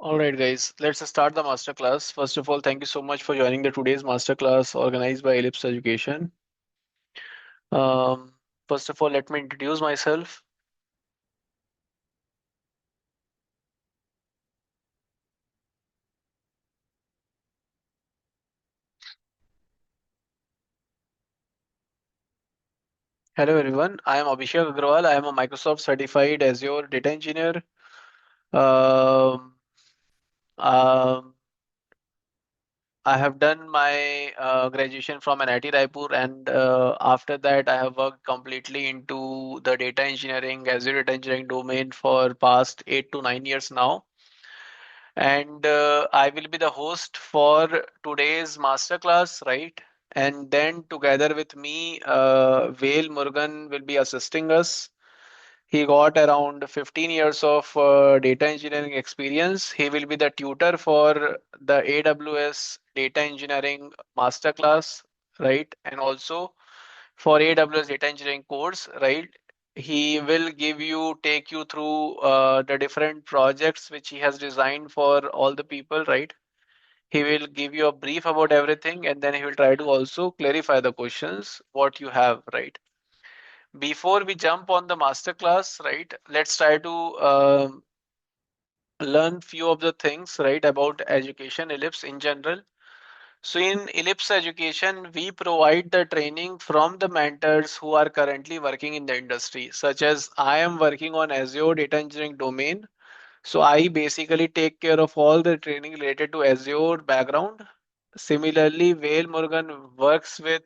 All right, guys, let's start the masterclass. First of all, thank you so much for joining the today's masterclass organized by Ellipse Education. Um, First of all, let me introduce myself. Hello, everyone. I am Abhishek Agrawal. I am a Microsoft certified Azure data engineer. Um, um, I have done my graduation from NIT Raipur, and after that, I have worked completely into the data engineering, Azure data engineering domain for past 8 to 9 years now. And I will be the host for today's masterclass, right? And then together with me, Vail Murugan will be assisting us. He got around 15 years of data engineering experience. He will be the tutor for the AWS data engineering masterclass, right? And also for AWS data engineering course, right? He will take you through the different projects which he has designed for all the people, right? He will give you a brief about everything, and then he will try to also clarify the questions what you have, right? Before we jump on the masterclass, right? Let's try to learn few of the things, right, about education Ellipse in general. So in Ellipse Education, we provide the training from the mentors who are currently working in the industry, such as I am working on Azure data engineering domain. So I basically take care of all the training related to Azure background. Similarly, Vail Morgan works with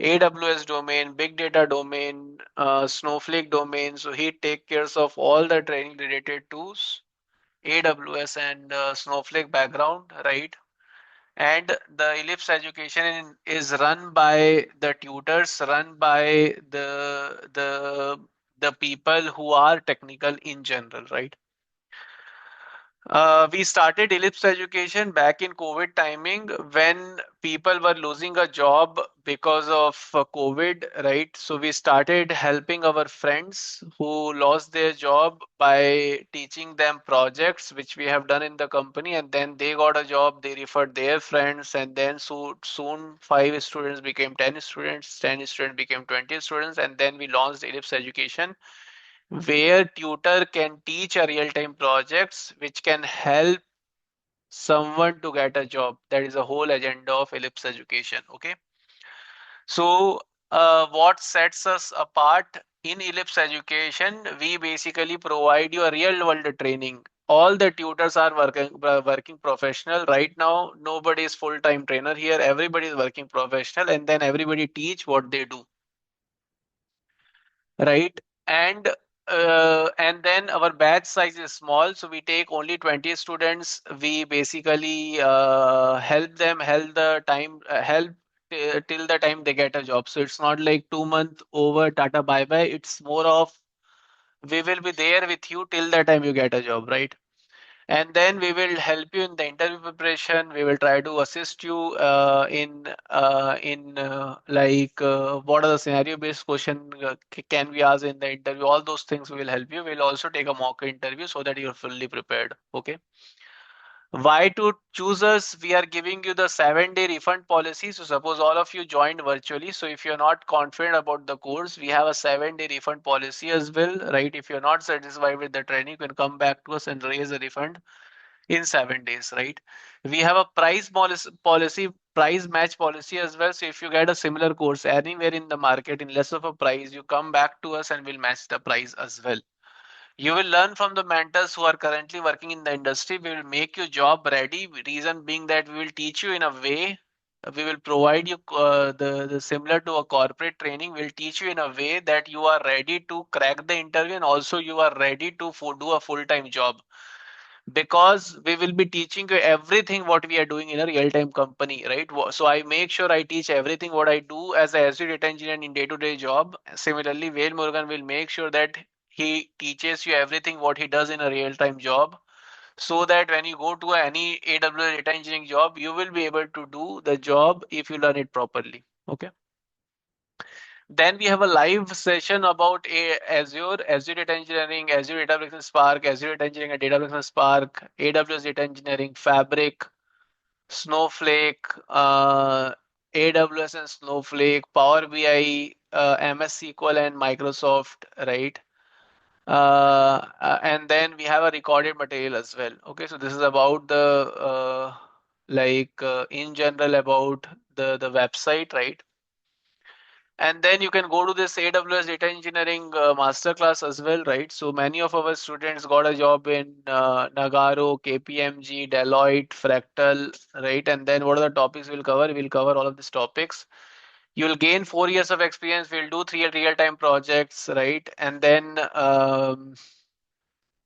AWS domain, big data domain, Snowflake domain. So he takes care of all the training related to AWS and Snowflake background, right? And the Ellipse education is run by the tutors, run by the people who are technical in general, right? We started Ellipse Education back in COVID timing when people were losing a job because of COVID, right? So we started helping our friends who lost their job by teaching them projects which we have done in the company, and then they got a job, they referred their friends, and then soon 5 students became 10 students, 10 students became 20 students, and then we launched Ellipse Education where tutor can teach a real-time projects which can help someone to get a job. That is the whole agenda of Ellipse Education. Okay. So what sets us apart in Ellipse Education, we basically provide you a real world training. All the tutors are working professional right now. Nobody is full-time trainer here. Everybody is working professional, and then everybody teach what they do, right? And then our batch size is small, so we take only 20 students. We basically help till the time they get a job. So it's not like 2 month over tata bye bye. It's more of we will be there with you till the time you get a job, right? And then we will help you in the interview preparation. We will try to assist you what are the scenario based question can we ask in the interview. All those things we will help you. We'll also take a mock interview so that you're fully prepared. Okay. Why to choose us? We are giving you the 7-day refund policy. So suppose all of you joined virtually. So if you're not confident about the course, we have a 7-day refund policy as well, right? If you're not satisfied with the training, you can come back to us and raise a refund in 7 days, right? We have a policy, price match policy as well. So if you get a similar course anywhere in the market in less of a price, you come back to us and we'll match the price as well. You will learn from the mentors who are currently working in the industry. We will make you job ready. Reason being that we will teach you in a way. We will provide you the similar to a corporate training. We'll teach you in a way that you are ready to crack the interview and also you are ready to do a full-time job, because we will be teaching you everything what we are doing in a real-time company, right? So I make sure I teach everything what I do as a Azure data engineer in day-to-day job. Similarly, Vail Morgan will make sure that he teaches you everything what he does in a real-time job, so that when you go to any AWS data engineering job, you will be able to do the job if you learn it properly. Okay. Then we have a live session about Azure Data Engineering, Azure Databricks and Spark, Azure Data Engineering and Databricks and Spark, AWS Data Engineering, Fabric, Snowflake, AWS and Snowflake, Power BI, MS SQL and Microsoft, right? And then we have a recorded material as well. Okay, so this is about the in general about the website, right? And then you can go to this AWS data engineering masterclass as well, right? So many of our students got a job in Nagaro, KPMG, Deloitte, Fractal, right? And then what are the topics we'll cover? We'll cover all of these topics. You'll gain 4 years of experience. We'll do three real-time projects, right? And then um,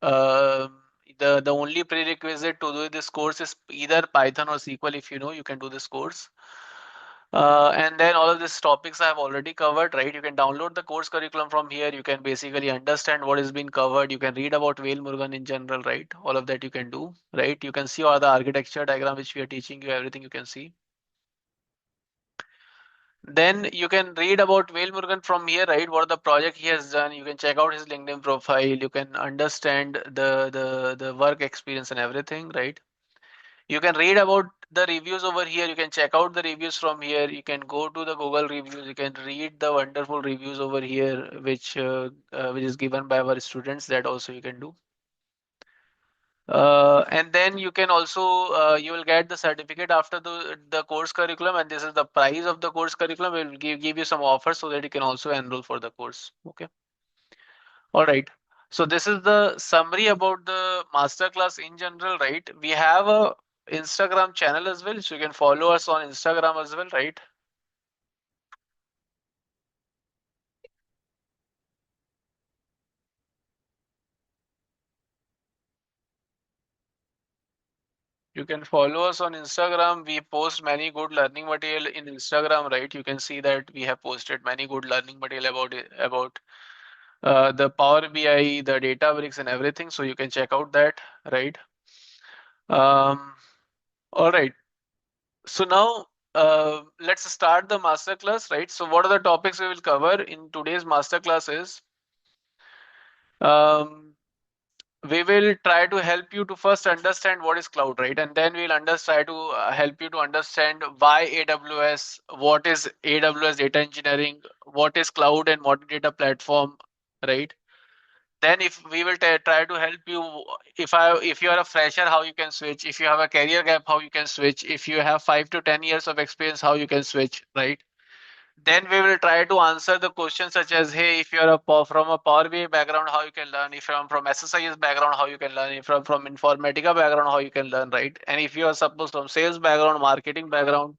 the only prerequisite to do this course is either Python or SQL. If you know, you can do this course. And then all of these topics I have already covered, right? You can download the course curriculum from here. You can basically understand what is being covered. You can read about Whale Murugan in general, right? All of that you can do, right? You can see all the architecture diagram which we are teaching you, everything you can see. Then you can read about Whale Murugan from here, right? What the project he has done. You can check out his LinkedIn profile. You can understand the work experience and everything, right? You can read about the reviews over here. You can check out the reviews from here. You can go to the Google reviews. You can read the wonderful reviews over here, which is given by our students. That also you can do. And then you can also you will get the certificate after the course curriculum, and this is the price of the course curriculum. We will give you some offers so that you can also enroll for the course. Okay. All right. So this is the summary about the masterclass in general, right? We have a Instagram channel as well, so you can follow us on Instagram as well, right? You can follow us on Instagram. We post many good learning material in Instagram, right? You can see that we have posted many good learning material about the Power BI, the Databricks, and everything. So you can check out that, right? Um, all right. So now let's start the masterclass, right? So what are the topics we will cover in today's masterclass is um, we will try to help you to first understand what is cloud, right? And then we'll try to help you to understand why AWS, what is AWS data engineering, what is cloud and modern data platform, right? Then if we will try to help you, if you are a fresher, how you can switch, if you have a career gap, how you can switch, if you have 5 to 10 years of experience, how you can switch, right? Then we will try to answer the questions such as, hey, if you're from a Power BI background, how you can learn, if you're from SSIS background, how you can learn, if you're from Informatica background, how you can learn, right? And if you are supposed from sales background, marketing background,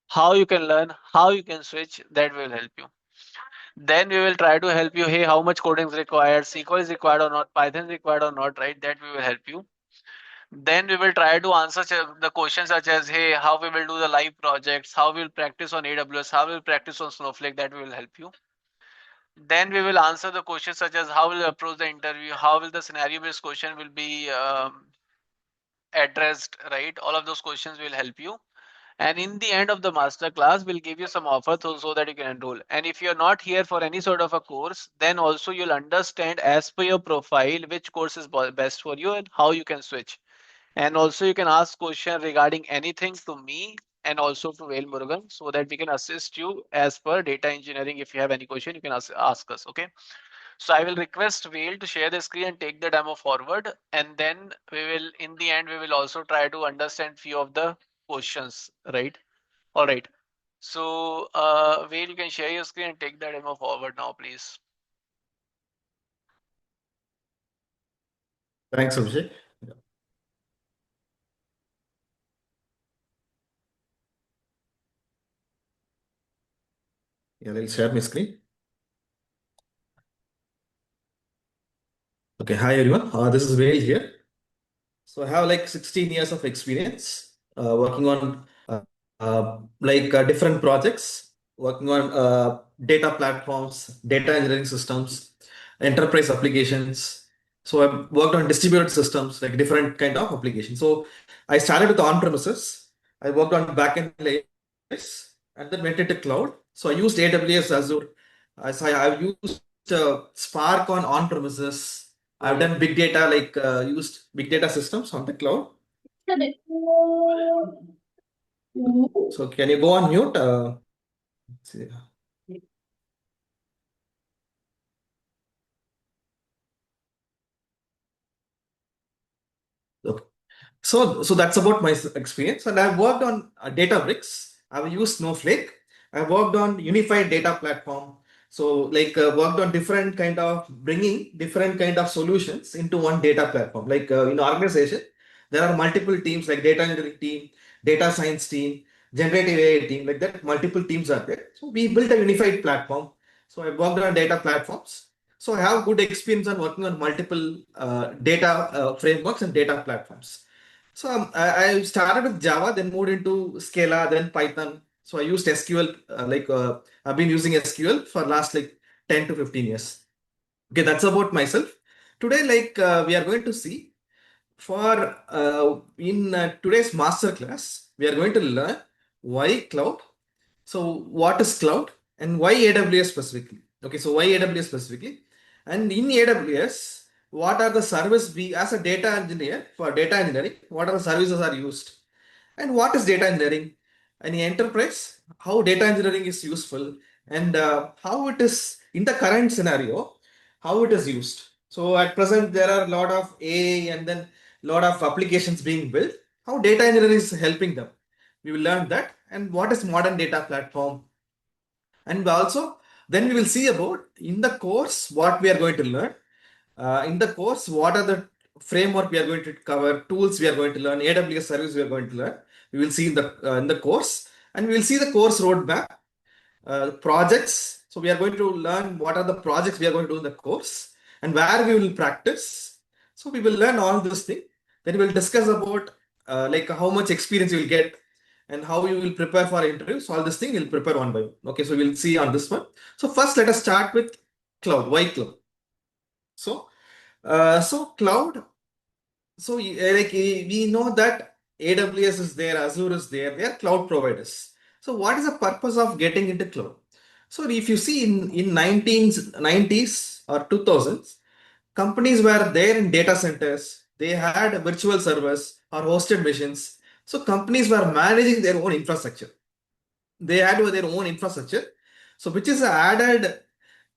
how you can learn, how you can switch, that will help you. Then we will try to help you, hey, how much coding is required, SQL is required or not, Python is required or not, right? That we will help you. Then we will try to answer the questions such as, hey, how we will do the live projects, how we'll practice on AWS, how we'll practice on Snowflake, that will help you. Then we will answer the questions such as how will approach the interview, how will the scenario based question will be addressed, right? All of those questions will help you. And in the end of the master class, we'll give you some offer so that you can enroll. And if you're not here for any sort of a course, then also you'll understand as per your profile which course is best for you and how you can switch. And also you can ask question regarding anything to me and also to Vail Murugan so that we can assist you as per data engineering. If you have any question, you can ask us. Okay. So I will request Vail to share the screen and take the demo forward. And then we will, in the end, we will also try to understand few of the questions, right? All right. So Vail, you can share your screen and take the demo forward now, please. Thanks, Abhishek. Yeah, I'll share my screen. Okay, hi everyone. This is Vail here. So I have like 16 years of experience working on different projects, working on data platforms, data engineering systems, enterprise applications. So I've worked on distributed systems, like different kind of applications. So I started with on-premises. I worked on backend layers and then went into cloud. So I used AWS, Azure, So I've used Spark on premises. I've done big data, like used big data systems on the cloud. So can you go on mute? See. Okay. So that's about my experience. And I've worked on Databricks. I've used Snowflake. I've worked on unified data platform. So like worked on different kind of bringing different kind of solutions into one data platform. Like in organization, there are multiple teams like data engineering team, data science team, generative AI team, like that. Multiple teams are there. So we built a unified platform. So I worked on data platforms. So I have good experience on working on multiple data frameworks and data platforms. So I started with Java, then moved into Scala, then Python. So I used SQL, I've been using SQL for last like 10 to 15 years. Okay, that's about myself. Today, we are going to see for in today's masterclass, we are going to learn why cloud. So what is cloud and why AWS specifically? Okay, so why AWS specifically? And in AWS, what are the service we as a data engineer for data engineering, what are the services are used? And what is data engineering? Any enterprise, how data engineering is useful and how it is in the current scenario, how it is used. So at present, there are a lot of AI and then a lot of applications being built. How data engineering is helping them. We will learn that and what is modern data platform. And also, then we will see about in the course what we are going to learn. In the course, what are the framework we are going to cover, tools we are going to learn, AWS service we are going to learn. We will see in the course, and we will see the course roadmap, projects. So we are going to learn what are the projects we are going to do in the course and where we will practice. So we will learn all this thing. Then we will discuss about like how much experience you will get and how you will prepare for interviews. So all this thing we'll prepare one by one. Okay, so we'll see on this one. So first, let us start with cloud. Why cloud? So cloud. So we know that AWS is there, Azure is there. They are cloud providers. So what is the purpose of getting into cloud? So if you see in 1990s or 2000s, companies were there in data centers. They had virtual servers or hosted machines. So companies were managing their own infrastructure. They had their own infrastructure. So which is added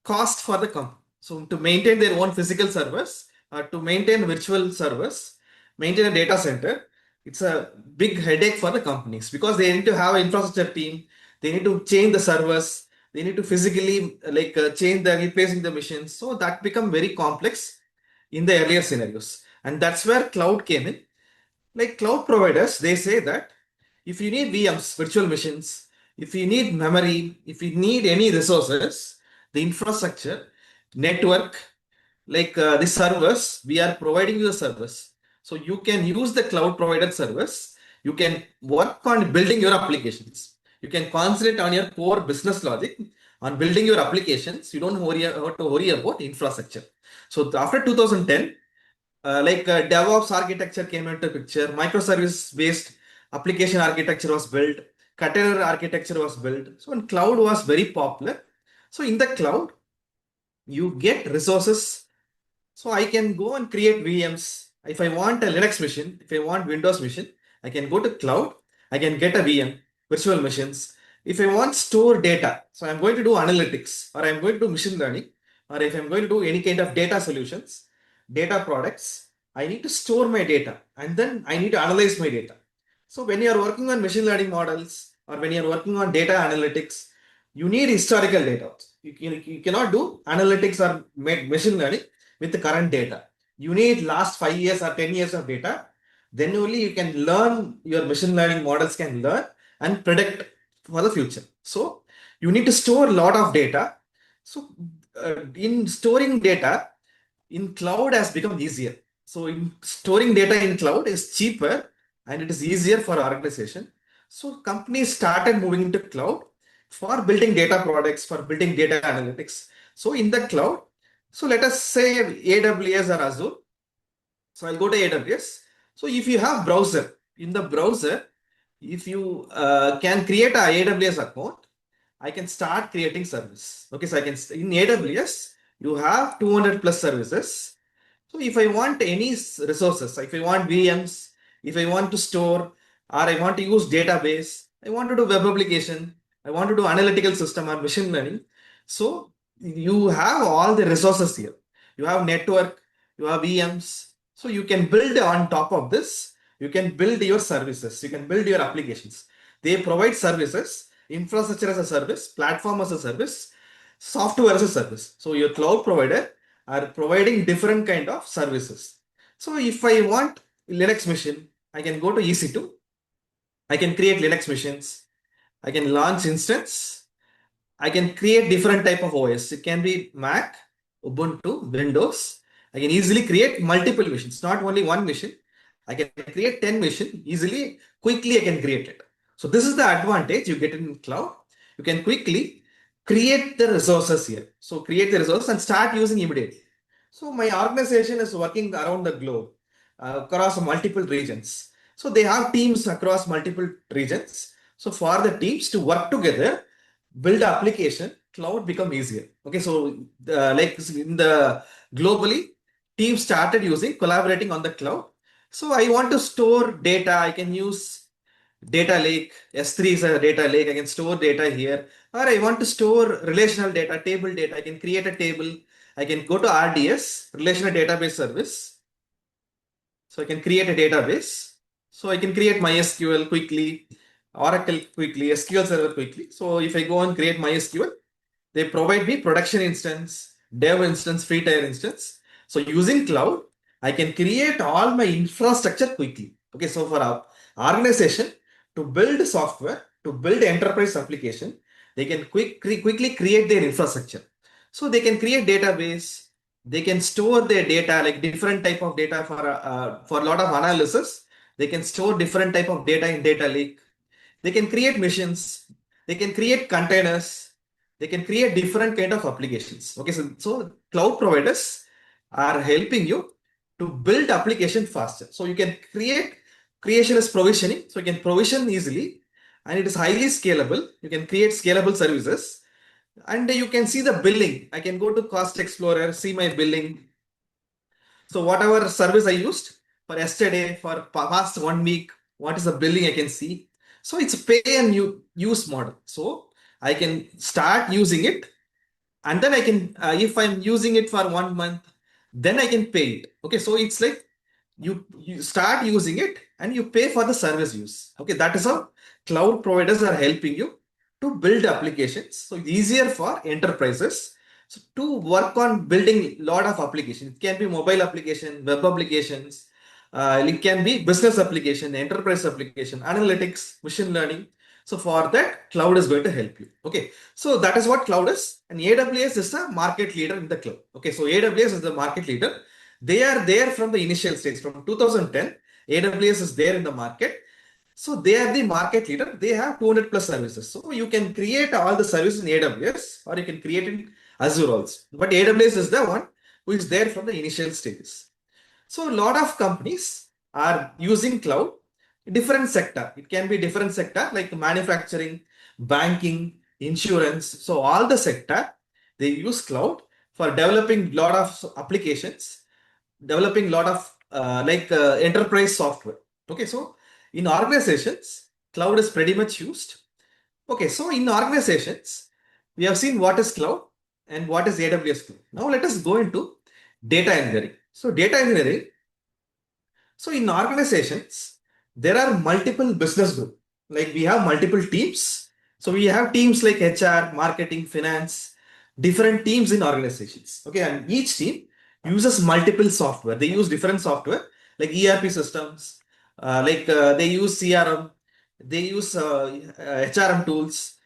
cost for the company. So to maintain their own physical servers, to maintain virtual servers, maintain a data center, it's a big headache for the companies because they need to have an infrastructure team. They need to change the servers. They need to physically change the replacing the machines. So that become very complex in the earlier scenarios. And that's where cloud came in. Like cloud providers, they say that if you need VMs, virtual machines, if you need memory, if you need any resources, the infrastructure, network, the servers, we are providing you the service. So you can use the cloud provider service. You can work on building your applications. You can concentrate on your core business logic, on building your applications. You don't have to worry about infrastructure. So after 2010, DevOps architecture came into picture, microservice based application architecture was built, container architecture was built. So when cloud was very popular, so in the cloud you get resources. So I can go and create VMs. If I want a Linux machine, if I want Windows machine, I can go to cloud. I can get a VM, virtual machines. If I want store data, so I'm going to do analytics or I'm going to do machine learning, or if I'm going to do any kind of data solutions, data products, I need to store my data and then I need to analyze my data. So when you are working on machine learning models or when you are working on data analytics, you need historical data. You cannot do analytics or machine learning with the current data. You need last 5 years or 10 years of data. Then only you can learn, your machine learning models can learn and predict for the future. So you need to store a lot of data. So in storing data in cloud has become easier. So in storing data in cloud is cheaper and it is easier for organization. So companies started moving into cloud for building data products, for building data analytics. So in the cloud, so let us say AWS or Azure. So I'll go to AWS. So if you have browser, in the browser, if you can create a AWS account, I can start creating service. Okay, so I can in AWS you have 200 plus services. So if I want any resources, if I want VMs, if I want to store, or I want to use database, I want to do web application, I want to do analytical system or machine learning. So you have all the resources here. You have network, you have VMs. So you can build on top of this. You can build your services. You can build your applications. They provide services, infrastructure as a service, platform as a service, software as a service. So your cloud provider are providing different kind of services. So if I want Linux machine, I can go to EC2. I can create Linux machines. I can launch instance. I can create different type of OS. It can be Mac, Ubuntu, Windows. I can easily create multiple machines, not only one machine. I can create 10 machine easily, quickly I can create it. So this is the advantage you get in cloud. You can quickly create the resources here. So create the resource and start using immediately. So my organization is working around the globe, across multiple regions. So they have teams across multiple regions. So for the teams to work together, build application, cloud become easier. Okay, so like in the globally, teams started using collaborating on the cloud. So I want to store data. I can use data lake. S3 is a data lake. I can store data here. Or I want to store relational data, table data. I can create a table. I can go to RDS, Relational Database Service. So I can create a database. So I can create MySQL quickly, Oracle quickly, SQL Server quickly. So if I go and create MySQL, they provide me production instance, dev instance, free tier instance. So using cloud, I can create all my infrastructure quickly. Okay, so for our organization to build software, to build enterprise application, they can quickly create their infrastructure. So they can create database, they can store their data, like different type of data for a lot of analysis. They can store different type of data in data lake. They can create missions, they can create containers, they can create different kind of applications. Okay, so cloud providers are helping you to build application faster. So you can creation is provisioning, so you can provision easily and it is highly scalable. You can create scalable services and you can see the billing. I can go to Cost Explorer, see my billing. So whatever service I used for yesterday, for past 1 week, what is the billing I can see. So it's pay and use model. So I can start using it and then I can, if I'm using it for 1 month, then I can pay it. Okay, so it's like you start using it and you pay for the service use. Okay, that is how cloud providers are helping you to build applications. So it's easier for enterprises so to work on building lot of applications. It can be mobile application, web applications, it can be business application, enterprise application, analytics, machine learning. So for that, cloud is going to help you. Okay, so that is what cloud is, and AWS is a market leader in the cloud. Okay, so AWS is the market leader. They are there from the initial stage. From 2010, AWS is there in the market. So they are the market leader. They have 200 plus services. So you can create all the services in AWS or you can create in Azure also. But AWS is the one who is there from the initial stages. So a lot of companies are using cloud, different sector. It can be different sector like manufacturing, banking, insurance. So all the sector, they use cloud for developing lot of applications, developing lot of enterprise software. Okay, so in organizations, cloud is pretty much used. Okay, so in organizations, we have seen what is cloud and what is AWS cloud. Now let us go into data engineering. So data engineering, so in organizations, there are multiple business groups. Like we have multiple teams. So we have teams like HR, marketing, finance, different teams in organizations. Okay, and each team uses multiple software. They use different software like ERP systems, they use CRM, they use HRM tools.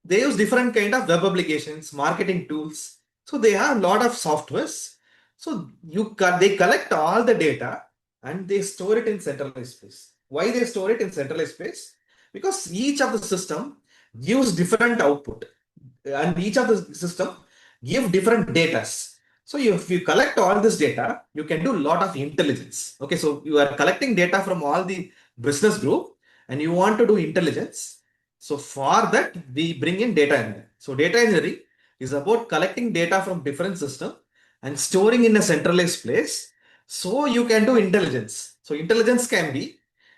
They use different kind of web applications, marketing tools. So they have a lot of softwares. So they collect all the data and they store it in centralized space. Why they store it in centralized space? Because each of the system gives different output and each of the system give different data. So if you collect all this data, you can do a lot of intelligence. Okay, so you are collecting data from all the business group and you want to do intelligence. So for that, we bring in data engineering. So data engineering is about collecting data from different systems and storing in a centralized place. So you can do intelligence. So intelligence can be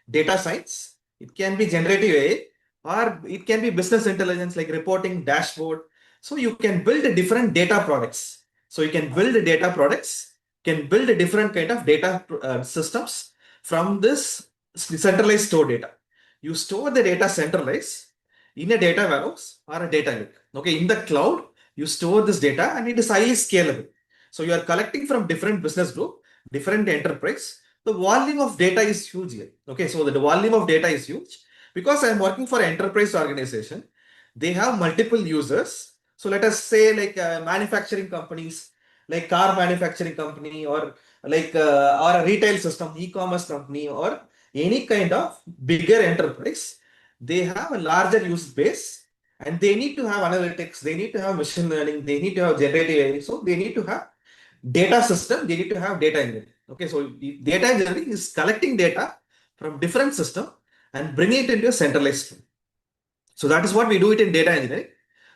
data science, it can be generative AI, or it can be business intelligence like reporting, dashboard. So you can build different data products. So you can build data products, can build a different kind of data systems from this centralized store data. You store the data centralized in a data warehouse or a data lake. Okay, in the cloud, you store this data and it is highly scalable. So you are collecting from different business group, different enterprise. The volume of data is huge here. Okay, so the volume of data is huge because I'm working for an enterprise organization. They have multiple users. So let us say like manufacturing companies, like car manufacturing company or a retail system, e-commerce company or any kind of bigger enterprise, they have a larger use base and they need to have analytics, they need to have machine learning, they need to have generative AI. So they need to have data system, they need to have data engineering. Okay, so data engineering is collecting data from different system and bringing it into a centralized stream. So that is what we do it in data engineering.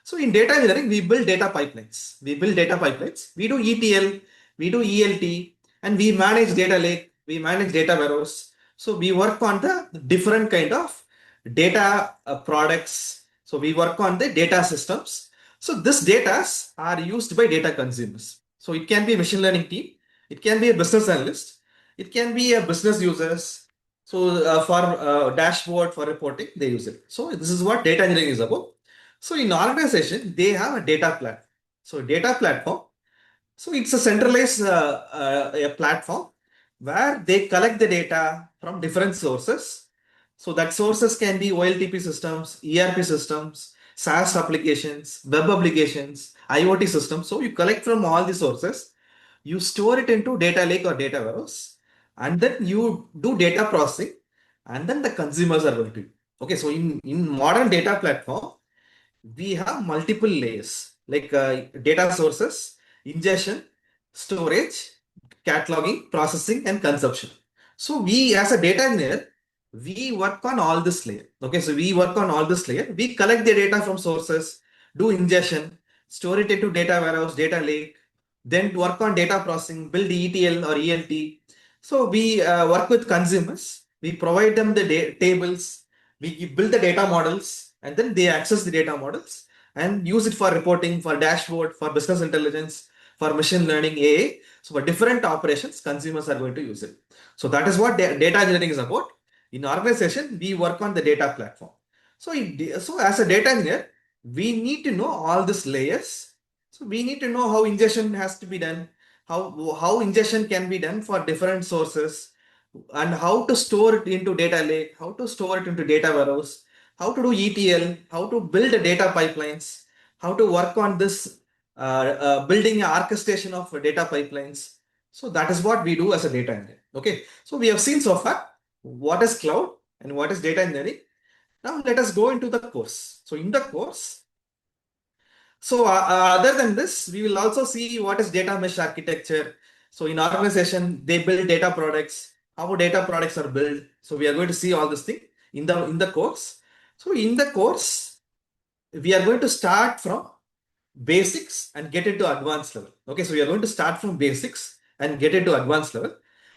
So in data engineering, we build data pipelines. We build data pipelines. We do ETL, we do ELT, and we manage data lake, we manage data warehouse. So we work on the different kind of data products. So we work on the data systems. So this data are used by data consumers. So it can be a machine learning team, it can be a business analyst, it can be a business users, so for dashboard for reporting, they use it. So this is what data engineering is about. So in organization, they have a data platform. So data platform. So it's a centralized a platform where they collect the data from different sources. So that sources can be OLTP systems, ERP systems, SaaS applications, web applications, IoT systems. So you collect from all the sources, you store it into data lake or data warehouse, and then you do data processing, and then the consumers are going to. Okay, so in modern data platform, we have multiple layers like data sources, ingestion, storage, cataloging, processing, and consumption. So we as a data engineer, we work on all this layer. Okay, so we work on all this layer. We collect the data from sources, do ingestion, store it into data warehouse, data lake, then work on data processing, build ETL or ELT. So we work with consumers. We provide them the tables, we build the data models and then they access the data models and use it for reporting, for dashboard, for business intelligence, for machine learning, AI. So for different operations, consumers are going to use it. So that is what data engineering is about. In organization, we work on the data platform. So as a data engineer, we need to know all these layers. So we need to know how ingestion has to be done, how ingestion can be done for different sources, and how to store it into data lake, how to store it into data warehouse, how to do ETL, how to build data pipelines, how to work on this building an orchestration of data pipelines. So that is what we do as a data engineer. Okay, so we have seen so far what is cloud and what is data engineering. Now let us go into the course. So in the course, other than this, we will also see what is data mesh architecture. So in organization, they build data products, how data products are built. So we are going to see all this thing in the course. So in the course, we are going to start from basics and get into advanced level. Okay, so we are going to start from basics and get into advanced level.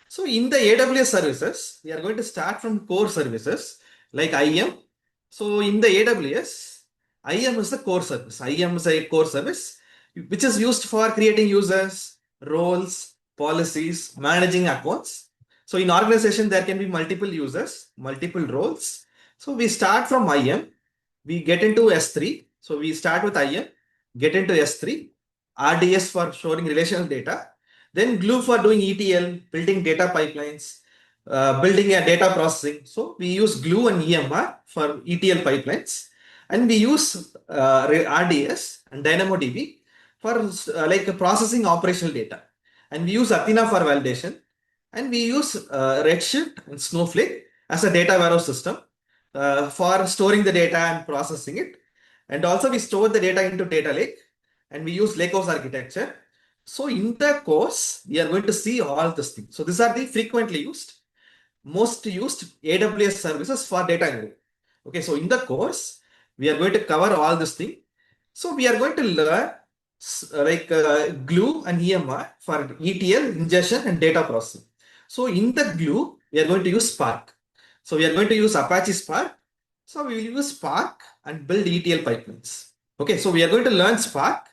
So in the AWS services, we are going to start from core services like IAM. So in the AWS, IAM is the core service. IAM is a core service which is used for creating users, roles, policies, managing accounts. So in organization, there can be multiple users, multiple roles. So we start from IAM, we get into S3. So we start with IAM, get into S3, RDS for storing relational data, then Glue for doing ETL, building data pipelines, building a data processing. So we use Glue and EMR for ETL pipelines, and we use RDS and DynamoDB for like processing operational data. And we use Athena for validation, and we use Redshift and Snowflake as a data warehouse system for storing the data and processing it. And also we store the data into data lake and we use lakehouse architecture. So in the course, we are going to see all these things. So these are the frequently used, most used AWS services for data engineering. Okay, so in the course, We are going to cover all this thing. So we are going to learn glue and EMR for ETL, ingestion, and data processing. So in the glue, we are going to use Spark. So we are going to use Apache Spark. So we will use Spark and build ETL pipelines. Okay, so we are going to learn Spark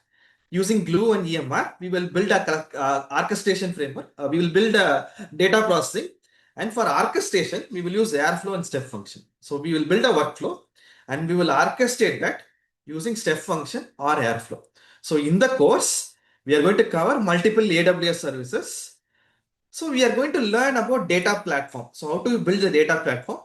using Glue and EMR. We will build a orchestration framework. We will build a data processing. And for orchestration, we will use Airflow and step function. So we will build a workflow and we will orchestrate that using step function or Airflow. So in the course, we are going to cover multiple AWS services. So we are going to learn about data platform. So how to build the data platform?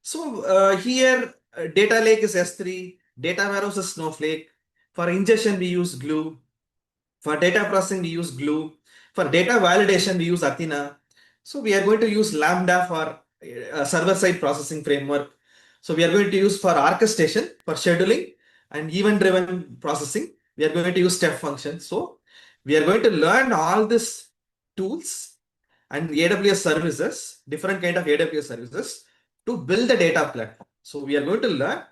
So here data lake is S3, data warehouse is Snowflake. For ingestion, we use Glue. For data processing, we use Glue. For data validation, we use Athena. So we are going to use Lambda for server-side processing framework. So we are going to use for orchestration, for scheduling, and event-driven processing. We are going to use step function. So we are going to learn all these tools and AWS services, different kind of AWS services to build a data platform. So we are going to learn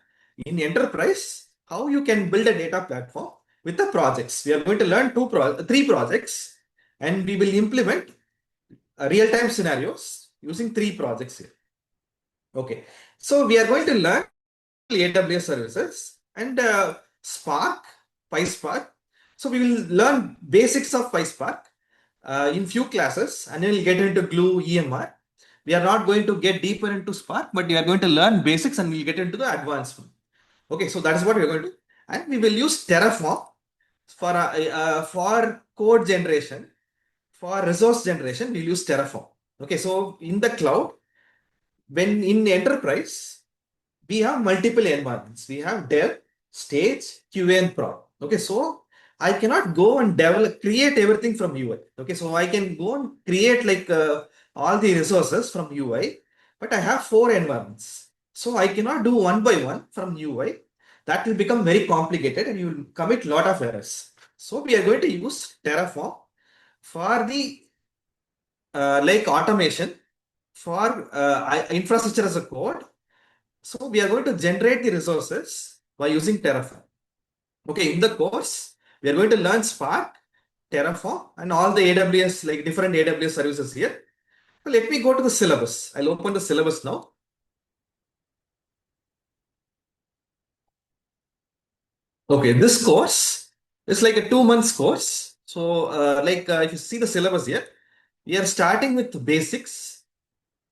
in enterprise how you can build a data platform with the projects. We are going to learn three projects and we will implement real-time scenarios using three projects here. Okay. So we are going to learn AWS services and Spark, PySpark. So we will learn basics of PySpark in few classes and then we'll get into Glue EMR. We are not going to get deeper into Spark, but we are going to learn basics and we'll get into the advanced one. Okay, so that is what we are going to do. And we will use Terraform for code generation, for resource generation, we'll use Terraform. Okay, so in the cloud, when in enterprise, we have multiple environments. We have dev, stage, QA, and prod. Okay, so I cannot go and create everything from UI. Okay, so I can go and create all the resources from UI, but I have four environments. So I cannot do one by one from UI. That will become very complicated and you will commit a lot of errors. So we are going to use Terraform for the automation, for infrastructure as a code. So we are going to generate the resources by using Terraform. Okay, in the course, we are going to learn Spark, Terraform, and all the AWS, like different AWS services here. So let me go to the syllabus. I'll open the syllabus now. Okay, this course is like a 2 months course. So if you see the syllabus here, we are starting with basics,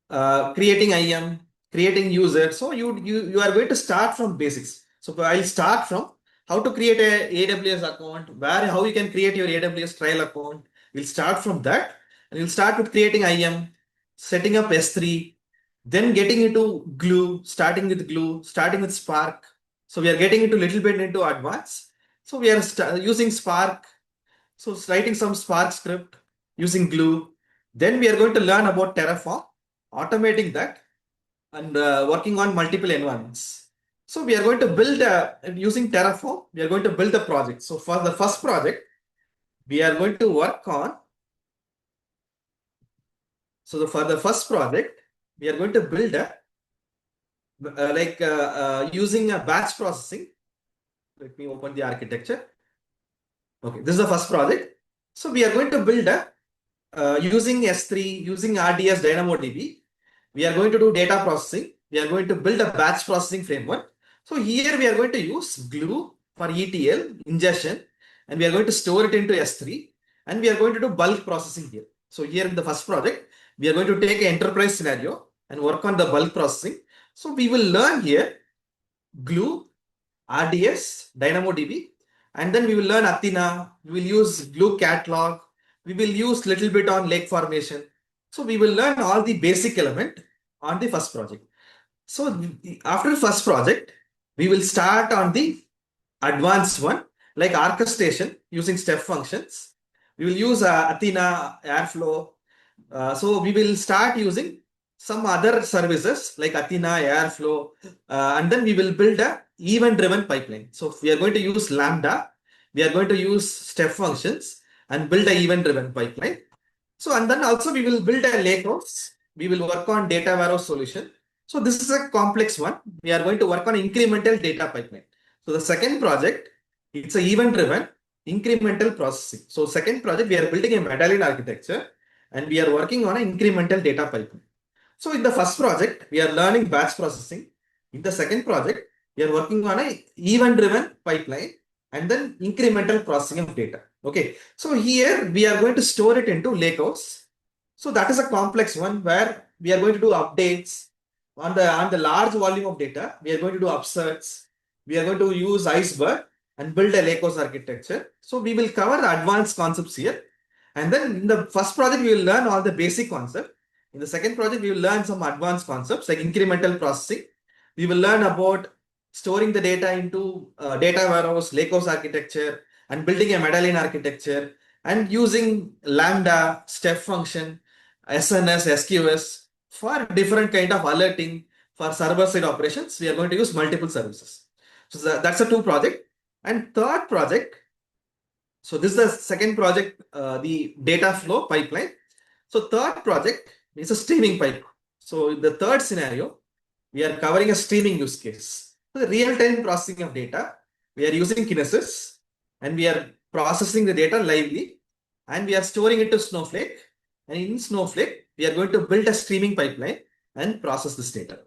creating IAM, creating user. So you are going to start from basics. So I'll start from how to create a AWS account, how you can create your AWS trial account. We'll start from that and we'll start with creating IAM, setting up S3, then getting into Glue, starting with Spark. So we are getting into little bit into advanced. So we are using Spark. So writing some Spark script using Glue. Then we are going to learn about Terraform, automating that and working on multiple environments. So we are going to build using Terraform, we are going to build a project. So for the first project, we are going to work on, for the first project, we are going to build using a batch processing. Let me open the architecture. Okay, this is the first project. So we are going to build using S3, using RDS DynamoDB. We are going to do data processing. We are going to build a batch processing framework. So here we are going to use Glue for ETL, ingestion, and we are going to store it into S3. And we are going to do bulk processing here. So here in the first project, we are going to take an enterprise scenario and work on the bulk processing. So we will learn here Glue, RDS, DynamoDB, and then we will learn Athena. We will use Glue catalog. We will use little bit on lake formation. So we will learn all the basic element on the first project. So after the first project, we will start on the advanced one, like orchestration using step functions. We will use Athena, Airflow. So we will start using some other services like Athena, Airflow, and then we will build a event-driven pipeline. So we are going to use Lambda. We are going to use step functions and build a event-driven pipeline. So, and then also we will build a lakehouse. We will work on data warehouse solution. So this is a complex one. We are going to work on incremental data pipeline. So the second project, it's a event-driven incremental processing. So second project, we are building a medallion architecture and we are working on an incremental data pipeline. So in the first project, we are learning batch processing. In the second project, we are working on a event-driven pipeline and then incremental processing of data. Okay. So here we are going to store it into lakehouse. So that is a complex one where we are going to do updates on the large volume of data. We are going to do upserts. We are going to use Iceberg and build a lakehouse architecture. So we will cover the advanced concepts here. And then in the first project, we will learn all the basic concepts. In the second project, we will learn some advanced concepts like incremental processing. We will learn about storing the data into data warehouse, lakehouse architecture, and building a medallion architecture, and using Lambda, step function, SNS, SQS for different kind of alerting for server-side operations. We are going to use multiple services. So that's a two project. And third project, so this is the second project, the data flow pipeline. So third project is a streaming pipe. So in the third scenario, we are covering a streaming use case. So the real-time processing of data, we are using Kinesis and we are processing the data lively and we are storing it to Snowflake. And in Snowflake, we are going to build a streaming pipeline and process this data.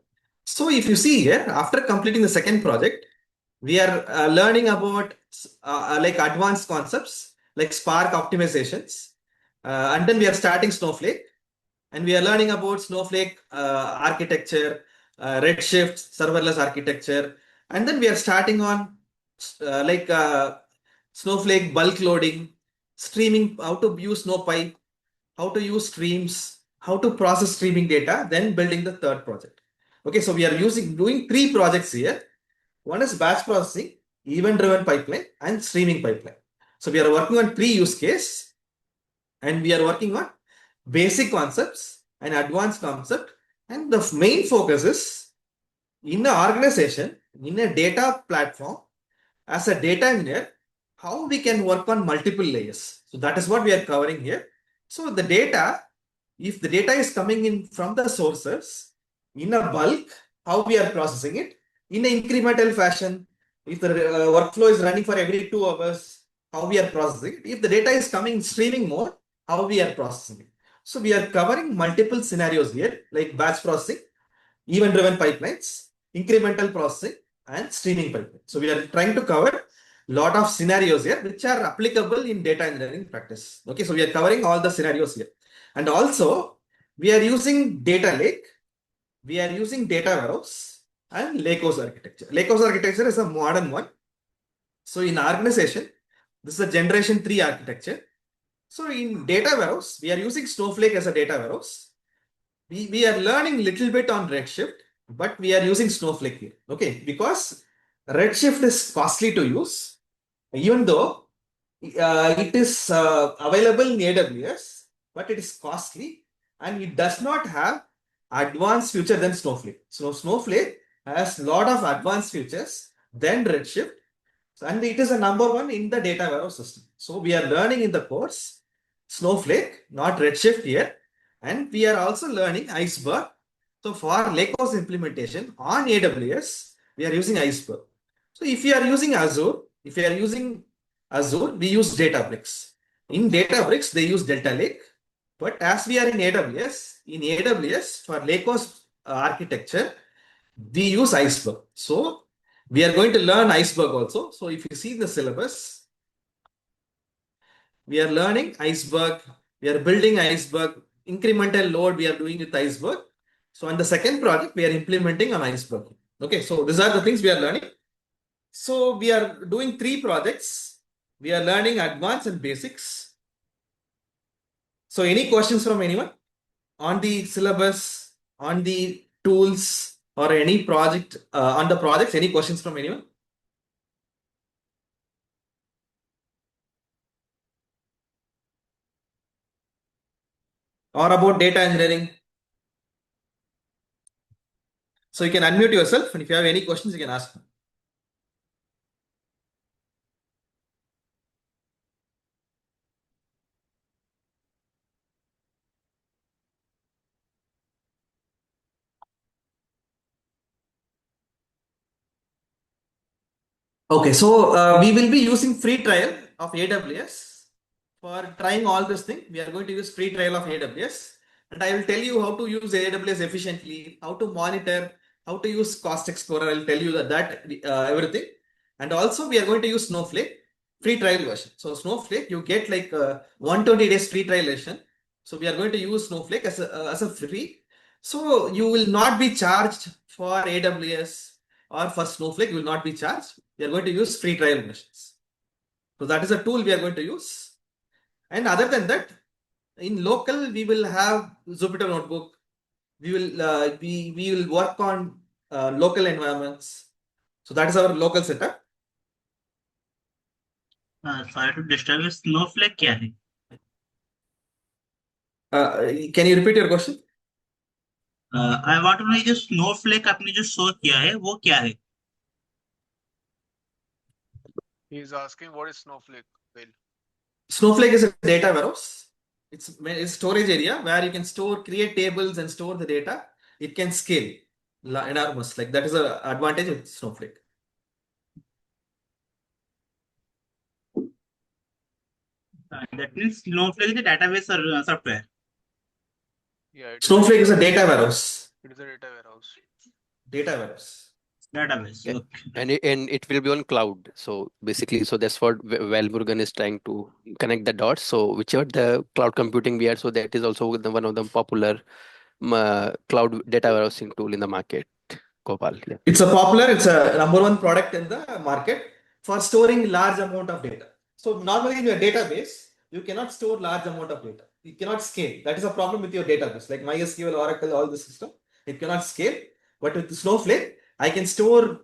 So if you see here, after completing the second project, we are learning about like advanced concepts like Spark optimizations. And then we are starting Snowflake and we are learning about Snowflake architecture, Redshift, serverless architecture. And then we are starting on like Snowflake bulk loading, streaming, how to use SnowPipe, how to use streams, how to process streaming data, then building the third project. Okay, so we are doing three projects here. One is batch processing, event-driven pipeline, and streaming pipeline. So we are working on three use case, and we are working on basic concepts and advanced concept. And the main focus is in the organization, in a data platform, as a data engineer, how we can work on multiple layers. So that is what we are covering here. So the data, if the data is coming in from the sources in a bulk, how we are processing it in an incremental fashion. If the workflow is running for every 2 hours, how we are processing it. If the data is coming in streaming mode, how we are processing it. So we are covering multiple scenarios here, like batch processing, event-driven pipelines, incremental processing, and streaming pipeline. So we are trying to cover a lot of scenarios here, which are applicable in data engineering practice. Okay, so we are covering all the scenarios here. And also, we are using data lake, we are using data warehouse, and lakehouse architecture. Lakehouse architecture is a modern one. So in organization, this is a generation 3 architecture. So in data warehouse, we are using Snowflake as a data warehouse. We are learning little bit on Redshift, but we are using Snowflake here. Okay, because Redshift is costly to use, even though it is available in AWS, but it is costly and it does not have advanced feature than Snowflake. So Snowflake has a lot of advanced features than Redshift, and it is a number one in the data warehouse system. So we are learning in the course Snowflake, not Redshift here, and we are also learning Iceberg. So for Lakehouse implementation on AWS, we are using Iceberg. So if you are using Azure, we use Databricks. In Databricks, they use Delta Lake. But as we are in AWS for Lakehouse architecture, we use Iceberg. So we are going to learn Iceberg also. So if you see the syllabus, we are learning Iceberg. We are building Iceberg. Incremental load we are doing with Iceberg. So on the second project, we are implementing on Iceberg. Okay, so these are the things we are learning. So we are doing three projects. We are learning advanced and basics. So any questions from anyone on the syllabus, on the tools, or any project on the projects? Any questions from anyone? Or about data engineering? So you can unmute yourself, and if you have any questions, you can ask. Okay, so we will be using free trial of AWS for trying all this thing. We are going to use free trial of AWS, and I will tell you how to use AWS efficiently, how to monitor, how to use Cost Explorer. I will tell you that everything, and also we are going to use Snowflake free trial version. So Snowflake, you get like 120 days free trial version. So we are going to use Snowflake as a free. So you will not be charged for AWS or for Snowflake. You will not be charged. We are going to use free trial versions. So that is a tool we are going to use. And other than that, in local, we will have Jupyter Notebook. We will work on local environments. So that is our local setup. Sorry to disturb, snowflake क्या है? Can you repeat your question? I want to know, जो snowflake आपने जो show किया है वो क्या है? He is asking what is Snowflake? Well, Snowflake is a data warehouse. It's storage area where you can create tables and store the data. It can scale enormous. Like that is a advantage of Snowflake. That means Snowflake is a database software. yeah, it is a Snowflake is a data. data warehouse. It is a data warehouse. Data warehouse. Database. Yeah. Okay. And it will be on cloud. So basically, so that's what Valmurugan is trying to connect the dots. So whichever the cloud computing we are, so that is also one of the popular cloud data warehousing tool in the market. Gopal. Yeah. It's a number one product in the market for storing large amount of data. So normally in your database, you cannot store large amount of data. You cannot scale. That is a problem with your database, like MySQL, Oracle, all the system. It cannot scale. But with Snowflake, I can store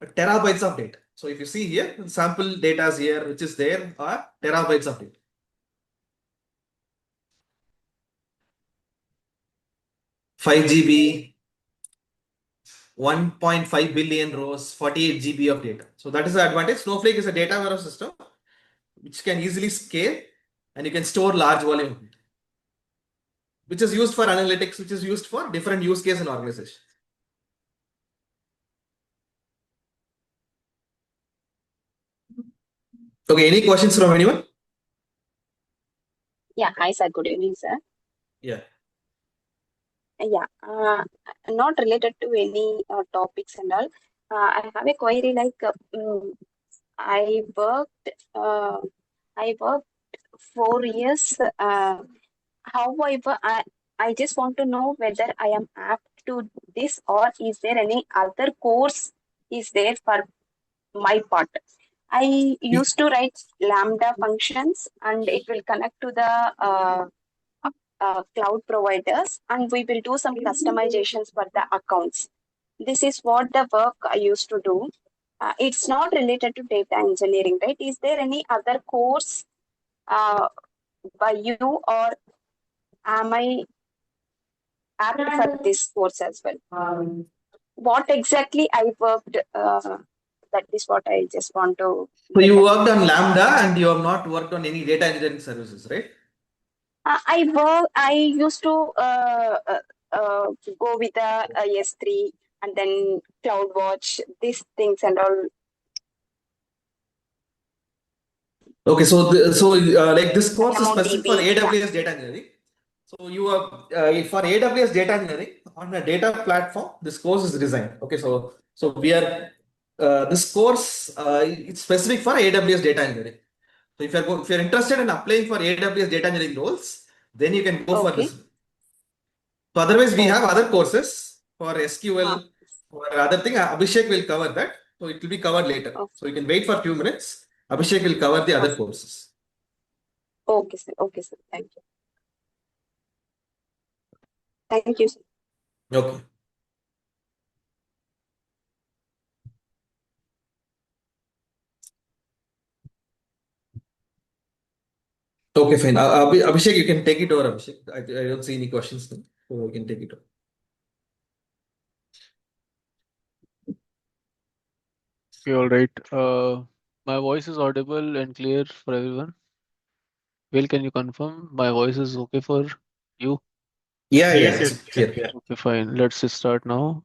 terabytes of data. So if you see here, sample data is here, which is there are terabytes of data. 5 GB, 1.5 billion rows, 48 GB of data. So that is the advantage. Snowflake is a data warehouse system which can easily scale and you can store large volume, which is used for analytics, which is used for different use case and organization. Okay, any questions from anyone? Yeah, hi sir. Good evening, sir. Yeah. Yeah, not related to any topics and all. I have a query like I worked uh, I worked 4 years. However, I just want to know whether I am apt to this or is there any other course is there for my part. I used to write Lambda functions and it will connect to the cloud providers and we will do some customizations for the accounts. This is what the work I used to do. It's not related to data engineering, right? Is there any other course uh, by you or am I apt for this course as well? What exactly I worked, that is what I just want to So get you an worked on idea. Lambda and you have not worked on any data engineering services, right? I used to go with the S3 and then CloudWatch, these things and all. Okay, like this course is specific for DynamoDB, yeah. AWS data engineering. So you are for AWS data engineering on a data platform. This course is designed. Okay, so we are this course it's specific for AWS data engineering. So if you're interested in applying for AWS data engineering roles, then you can go for Okay. this. So otherwise, we have Okay. other courses for SQL, Huh. for other thing. Abhishek will cover that. So it will be covered later. Okay. So you can wait for a few minutes. Abhishek will cover the other courses. Okay, sir. Okay, sir. Thank you. Thank you, sir. Okay. Okay, fine. Abhishek, you can take it over, Abhishek. I don't see any questions now, so you can take it over. Okay, all right. My voice is audible and clear for everyone. Will, can you confirm my voice is okay for you? Yeah, yeah, Yes, it's yes, clear. yes. Okay, fine. Let's start now.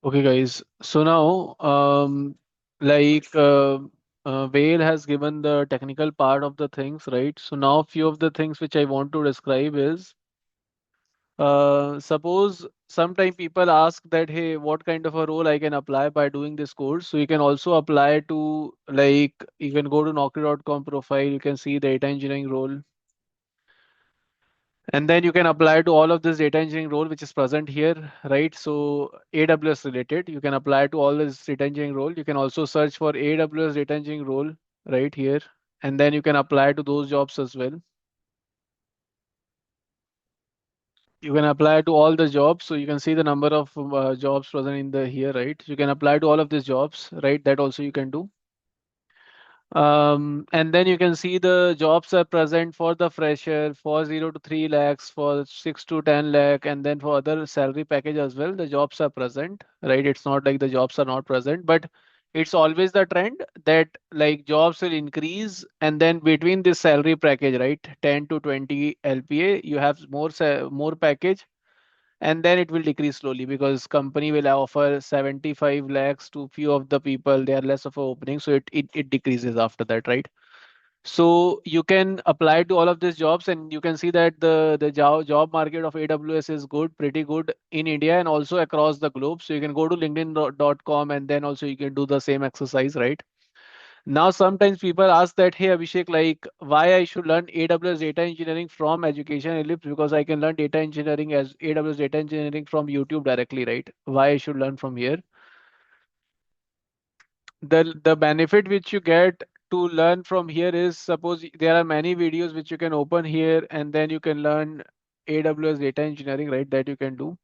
Okay, guys. So now, like Vale has given the technical part of the things, right? So now, few of the things which I want to describe is, suppose sometime people ask that, hey, what kind of a role I can apply by doing this course? So you can also apply to, like, you can go to Naukri.com profile, you can see data engineering role. And then you can apply to all of this data engineering role which is present here, right? So AWS related, you can apply to all this data engineering role. You can also search for AWS data engineering role right here, and then you can apply to those jobs as well. You can apply to all the jobs. So you can see the number of jobs present in the here, right? You can apply to all of these jobs, right? That also you can do. And then you can see the jobs are present for the fresher, for 0 to 3 lakhs, for 6 to 10 lakh, and then for other salary package as well. The jobs are present, right? It's not like the jobs are not present, but it's always the trend that like jobs will increase, and then between this salary package, right, 10 to 20 LPA, you have more package, and then it will decrease slowly because company will offer 75 lakhs to few of the people. They are less of a opening, so it decreases after that, right? So you can apply to all of these jobs, and you can see that the job market of AWS is good, pretty good in India and also across the globe. So you can go to linkedin.com and then also you can do the same exercise, right? Now, sometimes people ask that, hey, Abhishek, like why I should learn AWS data engineering from Education Ellipse, because I can learn data engineering as AWS data engineering from YouTube directly, right? Why I should learn from here? The benefit which you get to learn from here is, suppose there are many videos which you can open here and then you can learn AWS data engineering, right? That you can do.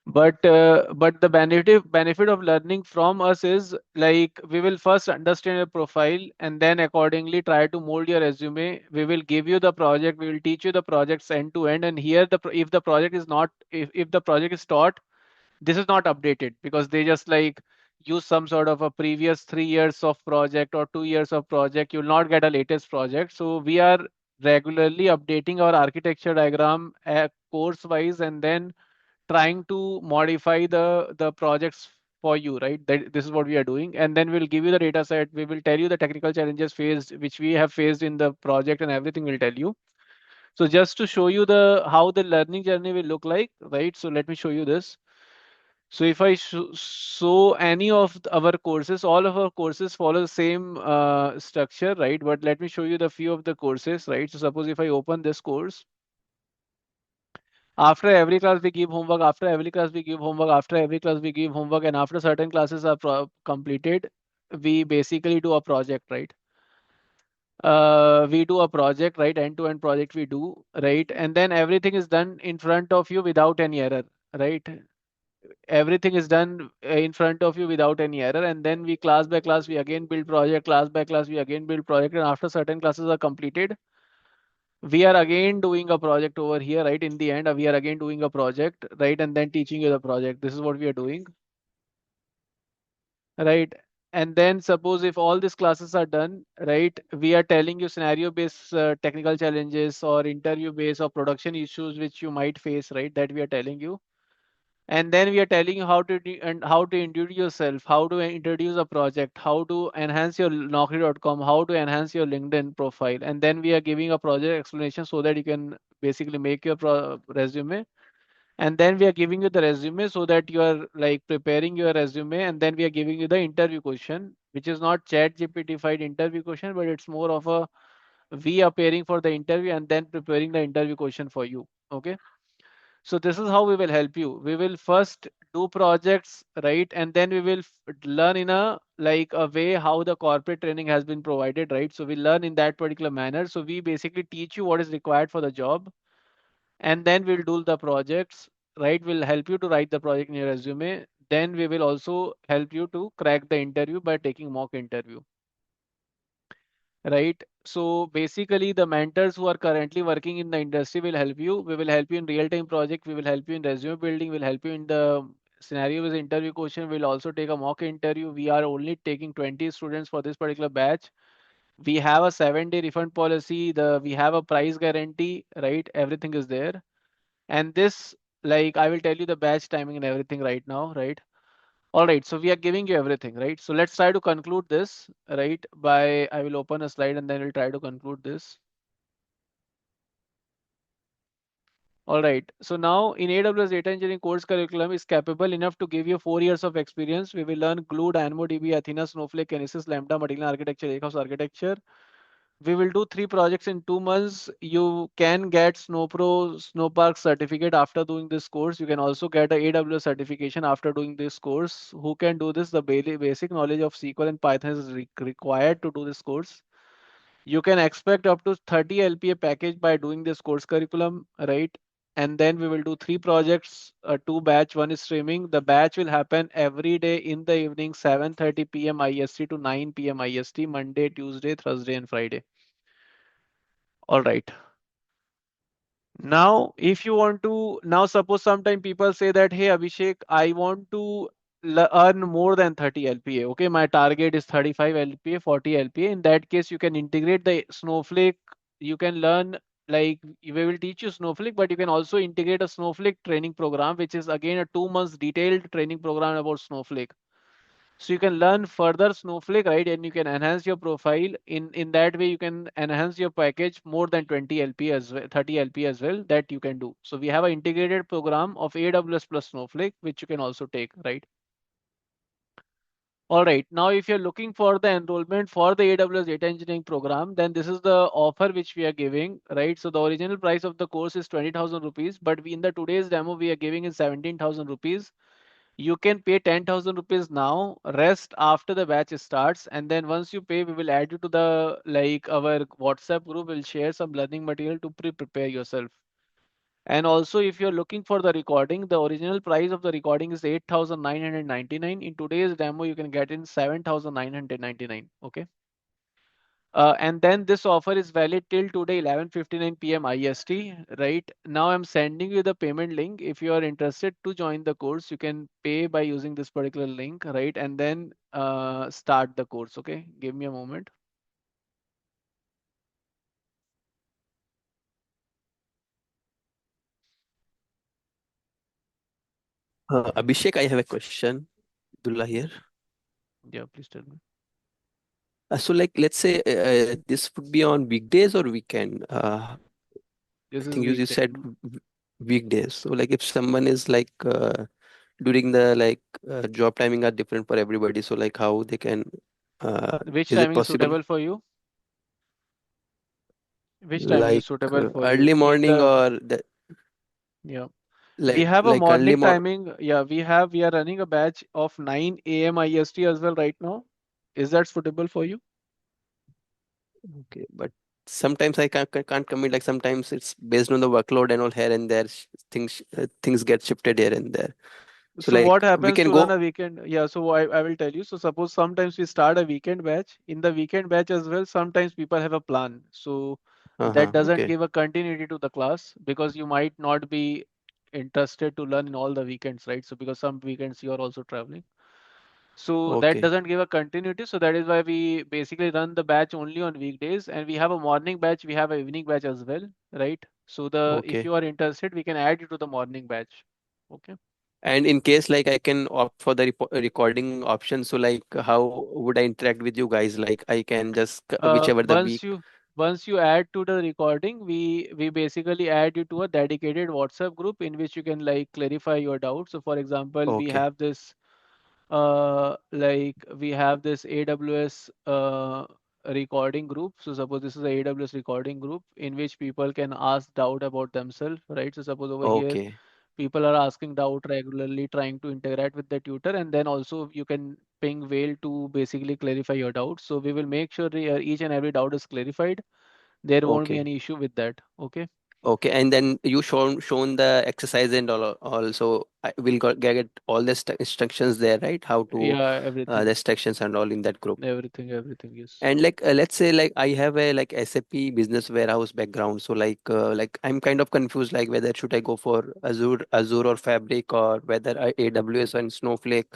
But the benefit of learning from us is like we will first understand your profile and then accordingly try to mold your resume. We will give you the project, we will teach you the projects end to end, and here if the project is not, if the project is taught, this is not updated because they just like use some sort of a previous 3 years of project or 2 years of project. You will not get a latest project. So we are regularly updating our architecture diagram course wise, and then trying to modify the projects for you, right? This is what we are doing, and then we'll give you the data set. We will tell you the technical challenges faced, which we have faced in the project, and everything we'll tell you. So just to show you the how the learning journey will look like, right? So let me show you this. So if I show any of our courses, all of our courses follow the same structure, right? But let me show you the few of the courses, right? So suppose if I open this course, after every class we give homework, after every class we give homework, after every class we give homework, and after certain classes are completed, we basically do a project, right? We do a project, right? End-to-end project we do, right? And then everything is done in front of you without any error, right? Everything is done in front of you without any error, and then we class by class we again build project, class by class we again build project, and after certain classes are completed, we are again doing a project over here, right? In the end, we are again doing a project, right? And then teaching you the project. This is what we are doing, right? And then suppose if all these classes are done, right, we are telling you scenario based technical challenges or interview based or production issues which you might face, right? That we are telling you. And then we are telling you how to do and how to introduce yourself, how to introduce a project, how to enhance your Naukri.com, how to enhance your LinkedIn profile. And then we are giving a project explanation so that you can basically make your resume. And then we are giving you the resume so that you are like preparing your resume. And then we are giving you the interview question, which is not chat GPT-fied interview question, but it's more of a we appearing for the interview and then preparing the interview question for you. Okay. So this is how we will help you. We will first do projects, right? And then we will learn in a like a way how the corporate training has been provided, right? So we learn in that particular manner. So we basically teach you what is required for the job, and then we'll do the projects, right? We'll help you to write the project in your resume. Then we will also help you to crack the interview by taking mock interview, right? So basically the mentors who are currently working in the industry will help you. We will help you in real-time project. We will help you in resume building. We'll help you in the scenario with interview question. We'll also take a mock interview. We are only taking 20 students for this particular batch. We have a 7-day refund policy. We have a price guarantee, right? Everything is there. And this, like I will tell you the batch timing and everything right now, right? All right, so we are giving you everything, right? So let's try to conclude this, right? I will open a slide and then we'll try to conclude this. All right, so now in AWS data engineering course curriculum is capable enough to give you 4 years of experience. We will learn Glue, DynamoDB, Athena, Snowflake, Kinesis, Lambda, Medallion architecture, Lakehouse architecture. We will do 3 projects in 2 months. You can get Snowpro, Snowpark certificate after doing this course. You can also get a AWS certification after doing this course. Who can do this? The basic knowledge of SQL and Python is required to do this course. You can expect up to 30 LPA package by doing this course curriculum, right? And then we will do 3 projects, 2 batch, one is streaming. The batch will happen every day in the evening, 7:30 p.m. IST to 9 p.m. IST, Monday, Tuesday, Thursday, and Friday. All right. Now, if you want to, now suppose sometime people say that, hey, Abhishek, I want to earn more than 30 LPA. Okay, my target is 35 LPA, 40 LPA. In that case, you can integrate the Snowflake. You can learn, like, we will teach you Snowflake, but you can also integrate a Snowflake training program, which is again a 2 months detailed training program about Snowflake. So you can learn further Snowflake, right? And you can enhance your profile. In that way, you can enhance your package more than 20 LP as well, 30 LP as well, that you can do. So we have an integrated program of AWS plus Snowflake, which you can also take, right? All right. Now, if you're looking for the enrollment for the AWS data engineering program, then this is the offer which we are giving, right? So the original price of the course is 20,000 rupees, but in the today's demo, we are giving is 17,000 rupees. You can pay 10,000 rupees now, rest after the batch starts, and then once you pay, we will add you to the, like, our WhatsApp group. We'll share some learning material to prepare yourself. And also, if you're looking for the recording, the original price of the recording is 8,999. In today's demo, you can get in 7,999. Okay. And then this offer is valid till today 11:59 p.m. IST, right? Now I'm sending you the payment link. If you are interested to join the course, you can pay by using this particular link, right? And then start the course. Okay, give me a moment. Abhishek, I have a question. Dullah here. Yeah, please tell me. So, like, let's say this would be on weekdays or weekend. I This is think you weekday. said weekdays. So, like, if someone is like during the like job timing are different for everybody. So, like, how they can Which is it timing is possible suitable for you? Which timing is like suitable for early you? In morning the, or the yeah. We like have a like early morning morning? timing. Yeah, we are running a batch of 9 a.m. IST as well right now. Is that suitable for you? Okay, but sometimes I can't commit. Like sometimes it's based on the workload and all here and there. Things get shifted here and there. So So what like we happens can to run a go. weekend? Yeah, so I will tell you. So suppose sometimes we start a weekend batch. In the weekend batch as well, sometimes people have a plan. So that doesn't Okay, give a continuity to the class because you might not be interested to learn in all the weekends, right? So because some weekends you are also traveling. So that okay, doesn't give a continuity. So that is why we basically run the batch only on weekdays, and we have a morning batch, we have a evening batch as well, right? So the if okay. you are interested, we can add you to the morning batch. Okay. And in case like I can opt for the recording option, so like how would I interact with you guys? Like I can just Uh, whichever the once week. you once you add to the recording, we basically add you to a dedicated WhatsApp group in which you can, like, clarify your doubts. So for example, Okay, we have this AWS recording group. So suppose this is a AWS recording group in which people can ask doubt about themselves, right? So suppose over here okay, people are asking doubt regularly, trying to interact with the tutor, and then also you can ping Whale to basically clarify your doubts. So we will make sure each and every doubt is clarified. There won't be okay. any issue with that. Okay. Okay, and then you shown the exercise and all also I will get all the instructions there, right? How to Yeah, the everything, instructions and all in that group. everything. Yes. And like let's say like I have a like SAP business warehouse background, so like I'm kind of confused like whether should I go for Azure or Fabric or whether AWS and Snowflake.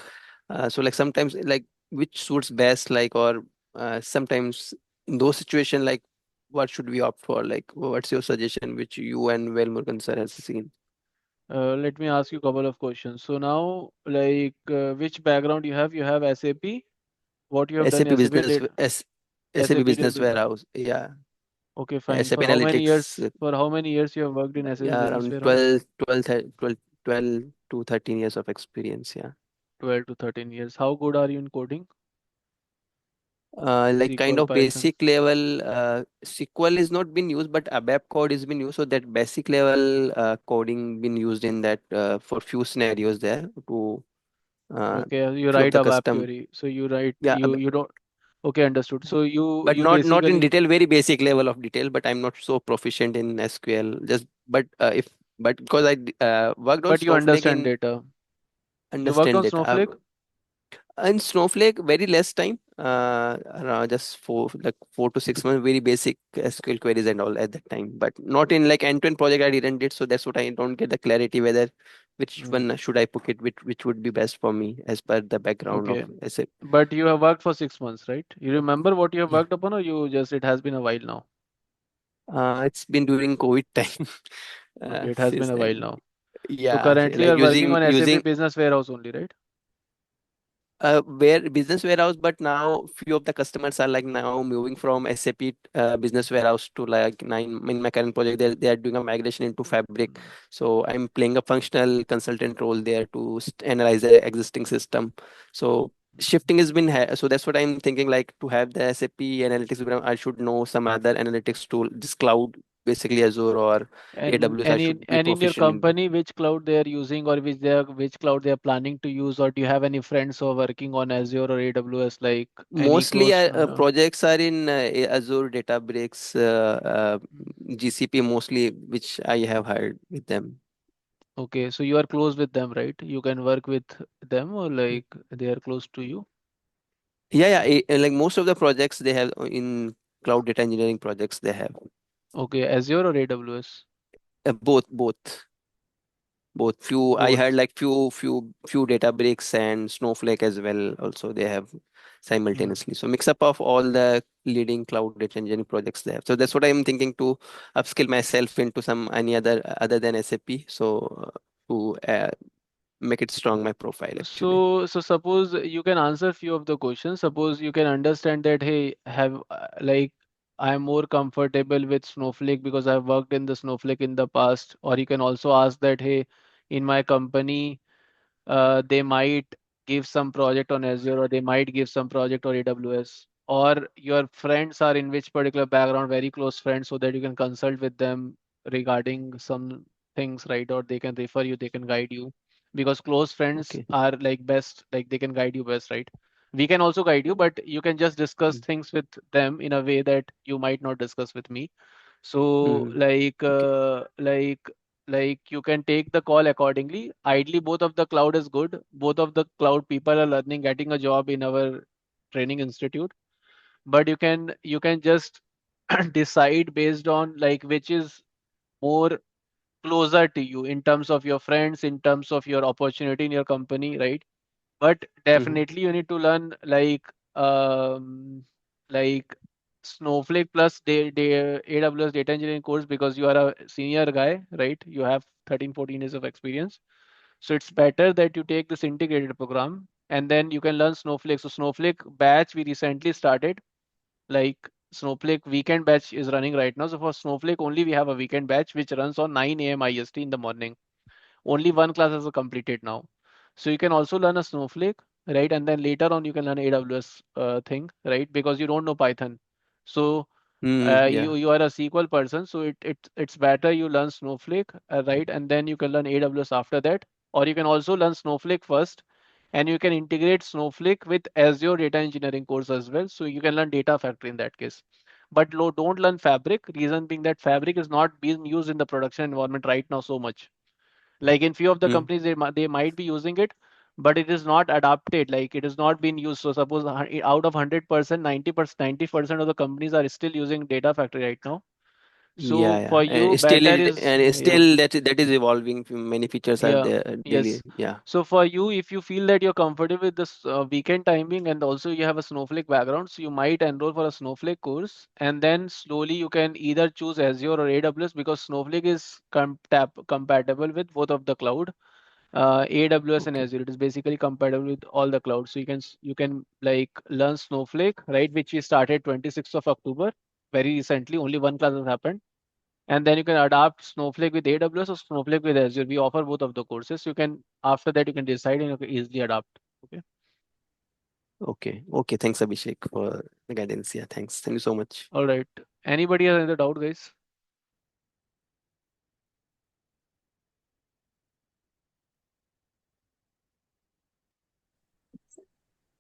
So like sometimes like which suits best like or sometimes in those situations like what should we opt for? Like what's your suggestion which you and Well Murugan sir has seen? Let me ask you a couple of questions. So now, like, which background you have? You have SAP. What you have done SAP in SAP? Business, SAP SAP Business database. Warehouse. Yeah. Okay, Yeah, fine. SAP For how many Analytics. years? For how many years you have worked in SAP Yeah, Business around Warehouse? 12 to 13 years of experience. Yeah. 12 to 13 years. How good are you in coding? Like kind SQL, of Python. basic level SQL is not been used, but ABAP code is been used. So that basic level coding been used in that for few scenarios there to Okay, you few of write the a web custom. query. So you write Yeah, you don't. Okay, understood. So you but you not in basically, detail, very basic level of detail. But I'm not so proficient in SQL. Just but because I worked on but you Snowflake understand in data. You worked understand on it. Snowflake? In Snowflake, very less time, around just 4 to 6 months, very basic SQL queries and all at that time, but not in like end-to-end project I didn't did. So that's what I don't get the clarity whether which Hmm. one should I pick it, which would be best for me as per the background of Okay. SAP. But you have worked for 6 months, right? You remember what you have Yeah, worked upon, or you just it has been a while now? it's been during COVID time, Okay, it has been since a while then. now. So Yeah, currently you like are working using on SAP using Business Warehouse only, right? where business warehouse, but now few of the customers are like now moving from SAP business warehouse to like nine in my current project. They are doing a migration into Fabric. So I'm playing a functional consultant role there to analyze the existing system. So shifting has been so that's what I'm thinking, like to have the SAP analytics background, I should know some other analytics tool, this cloud, basically Azure or And AWS. I and in should be and in your proficient in. company, which cloud they are using, or which cloud they are planning to use, or do you have any friends who are working on Azure or AWS, like any Mostly close? projects are in Azure, Databricks, GCP mostly, which I have hired with them. Okay, so you are close with them, right? You can work with them, or Mm. like they are close to you. Yeah, yeah. Like most of the projects they have in cloud data engineering projects, they have Okay, Azure or AWS? both. Few I had Both. like few Databricks and Snowflake as well. Also, they have Hmm. simultaneously. So mix up of all the leading cloud data engineering projects they have. So that's what I'm thinking to upskill myself into some any other than SAP. So to make it strong my profile actually. So suppose you can answer few of the questions. Suppose you can understand that, hey, have like I'm more comfortable with Snowflake because I've worked in the Snowflake in the past. Or you can also ask that, hey, in my company, they might give some project on Azure, or they might give some project on AWS. Or your friends are in which particular background, very close friends, so that you can consult with them regarding some things, right? Or they can refer you, they can guide you. Because close friends Okay. are like best, like they can guide you best, right? We can also guide you, but you can just discuss Mm. things with them in a way that you might not discuss with me. So Mm. Okay. like you can take the call accordingly. Ideally, both of the cloud is good. Both of the cloud people are learning, getting a job in our training institute. But you can just decide based on like which is more closer to you in terms of your friends, in terms of your opportunity in your company, right? But Mhm. definitely you need to learn like Snowflake plus AWS data engineering course, because you are a senior guy, right? You have 13, 14 years of experience. So it's better that you take this integrated program and then you can learn Snowflake. So Snowflake batch we recently started, like Snowflake weekend batch is running right now. So for Snowflake only we have a weekend batch which runs on 9 a.m. IST in the morning. Only one class is completed now. So you can also learn a Snowflake, right? And then later on you can learn AWS thing, right? Because you don't know Python. So Yeah. you are a SQL person, so it's better you learn Snowflake, right? And then you can learn AWS after that. Or you can also learn Snowflake first, and you can integrate Snowflake with Azure data engineering course as well. So you can learn data factory in that case. But don't learn Fabric. Reason being that Fabric is not being used in the production environment right now so much. Like in few of the Mm. companies, they might be using it, but it is not adapted. Like it is not being used. So suppose out of 100%, 90%, 90% of the companies are still using Data Factory right now. Yeah, So yeah. for you, better is, And yeah. still that is evolving. Many features are Yeah, there yes. daily. Yeah. So for you, if you feel that you're comfortable with this weekend timing and also you have a Snowflake background, so you might enroll for a Snowflake course and then slowly you can either choose Azure or AWS because Snowflake is compatible with both of the cloud, AWS and Okay. Azure. It is basically compatible with all the clouds. So you can like learn Snowflake, right, which we started 26th of October, very recently. Only one class has happened, and then you can adapt Snowflake with AWS or Snowflake with Azure. We offer both of the courses. You can after that you can decide and you can easily adapt. Okay. Okay. Okay. Thanks, Abhishek, for the guidance. Yeah. Thanks. Thank you so much. All right. Anybody has any doubt, guys?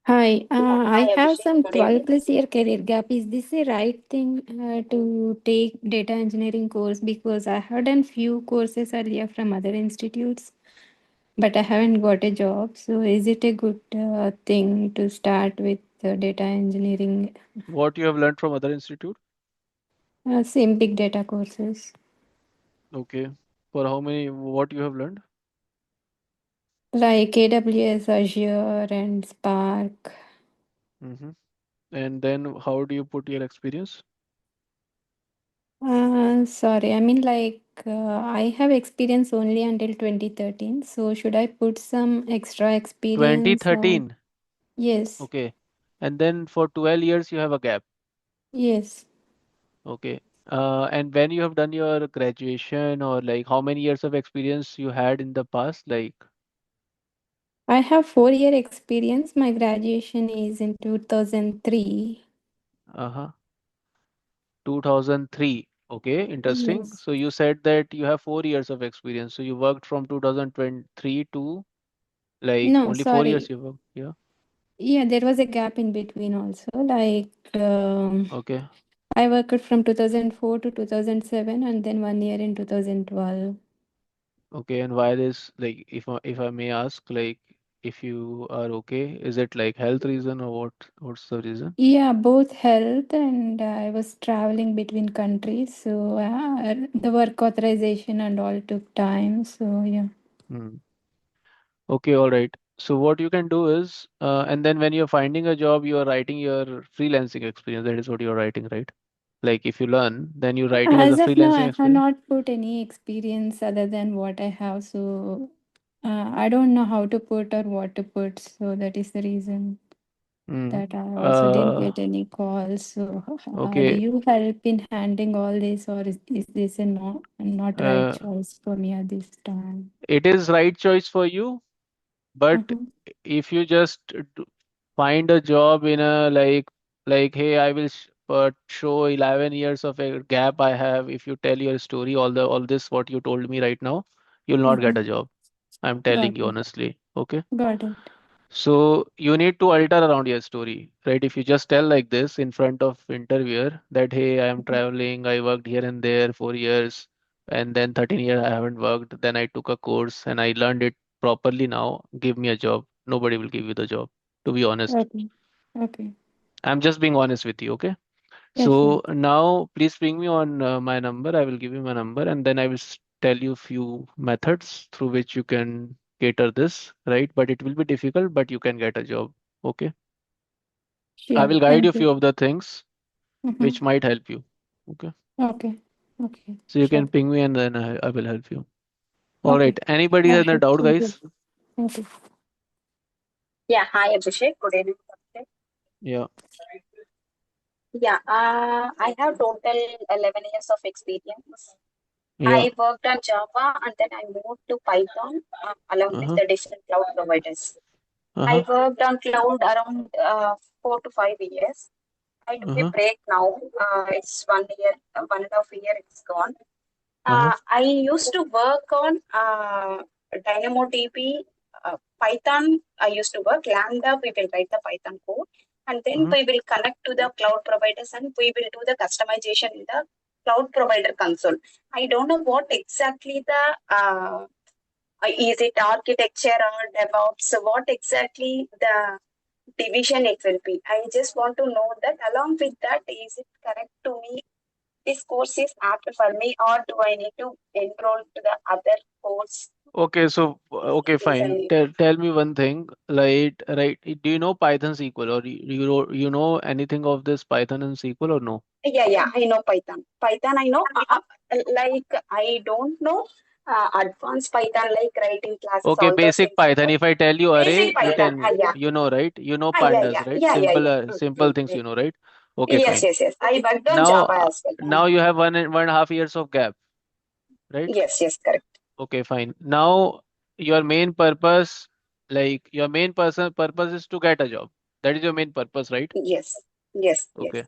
Hi, I Hi, have Abhishek. some Good 12 evening. plus year career gap. Is this the right thing to take data engineering course? Because I have done few courses earlier from other institutes, but I haven't got a job. So is it a good thing to start with data engineering, What you have learned from other institute? same big data courses Okay. For how many? What you have learned? like AWS, Azure, and Spark? Mm-hmm. And then how do you put your experience? Sorry, I mean like I have experience only until 2013. So should I put some extra experience or 2013. yes, Okay. And then for 12 years you have a gap. yes. Okay. And when you have done your graduation or like how many years of experience you had in the past? Like, I have 4 year experience. My graduation is in 2003. uh-huh. 2003. Okay, interesting. Yes. So you said that you have 4 years of experience. So you worked from 2023 to like No, only 4 years sorry. you worked. Yeah. Yeah, there was a gap in between also. Like Okay. I worked from 2004 to 2007 and then 1 year in 2012. Okay. And why this, like, if I may ask, like, if you are okay, is it like health reason or what's the reason? Yeah, both health and I was traveling between countries. So the work authorization and all took time. So yeah. Hmm. Okay, all right. So what you can do is, and then when you're finding a job, you are writing your freelancing experience. That is what you're writing, right? Like if you learn, then you're writing as a As of now, freelancing I have experience. not put any experience other than what I have. So I don't know how to put or what to put. So that is the reason Hmm. that I also didn't Uh, get any calls. So do okay. you help in handling all this, or is this a not right Uh, choice for me at this time? it is right choice for you, but Uh-huh. if you just find a job in a like, hey, I will show 11 years of a gap I have. If you tell your story, all this what you told me right now, you'll not get Uh-huh. a job. I'm Got telling you it. honestly. Okay. Got it. So you need to alter around your story, right? If you just tell like this in front of interviewer that, hey, I am traveling, I worked here and there 4 years, and then 13 years I haven't worked. Then I took a course and I learned it properly now. Give me a job. Nobody will give you the job, to be honest. Okay. Okay. I'm just being honest with you, okay? Yeah, sure. So now please ping me on my number. I will give you my number and then I will tell you few methods through which you can cater this, right? But it will be difficult, but you can get a job. Okay. I Sure. will guide you Thank you. few of the things Mm-hmm. which might help you. Okay. Okay. Okay. So you Sure. can ping me and then I will help you. All right. Okay. Anybody Yeah, has any sure. doubt, Thank you. guys? Thank you. Yeah, hi, Abhishek. Good evening. Abhishek. Yeah. Yeah, I have total 11 years of experience. Yeah. I worked on Java and then I moved to Python along with Uh-huh. the different cloud providers. I Uh-huh. worked on cloud around 4 to 5 years. I took a Uh-huh. break now. It's 1 year, 1.5 year, it's gone. Uh-huh. I used to work on DynamoDB, Python. I used to work Lambda. We will write the Python code, and then Uh-huh. we will connect to the cloud providers, and we will do the customization in the cloud provider console. I don't know what exactly the is it architecture or DevOps. So what exactly the division it will be? I just want to know that. Along with that, is it correct to me this course is apt for me, or do I need to enroll to the other course? Okay, so okay, It is fine. an Tell me one thing, right? Do you know Python SQL, or you know anything of this Python and SQL, or no? yeah, I know Python. Python, I know. Like I don't know advanced Python, like writing classes, Okay, all those basic things. Python. If I tell you Basic array, you Python. can, Yeah. you know, right? You know Yeah, pandas, yeah, right? yeah, yeah, Simple, yeah. simple things, you know, right? Okay, Yes, fine. yes, yes. I worked on Now, Java as well. now you have 1.5 years of gap, right? Yes, yes, correct. Okay, fine. Now your main purpose, like your main person purpose is to get a job. That is your main purpose, right? Yes, yes, yes. Okay.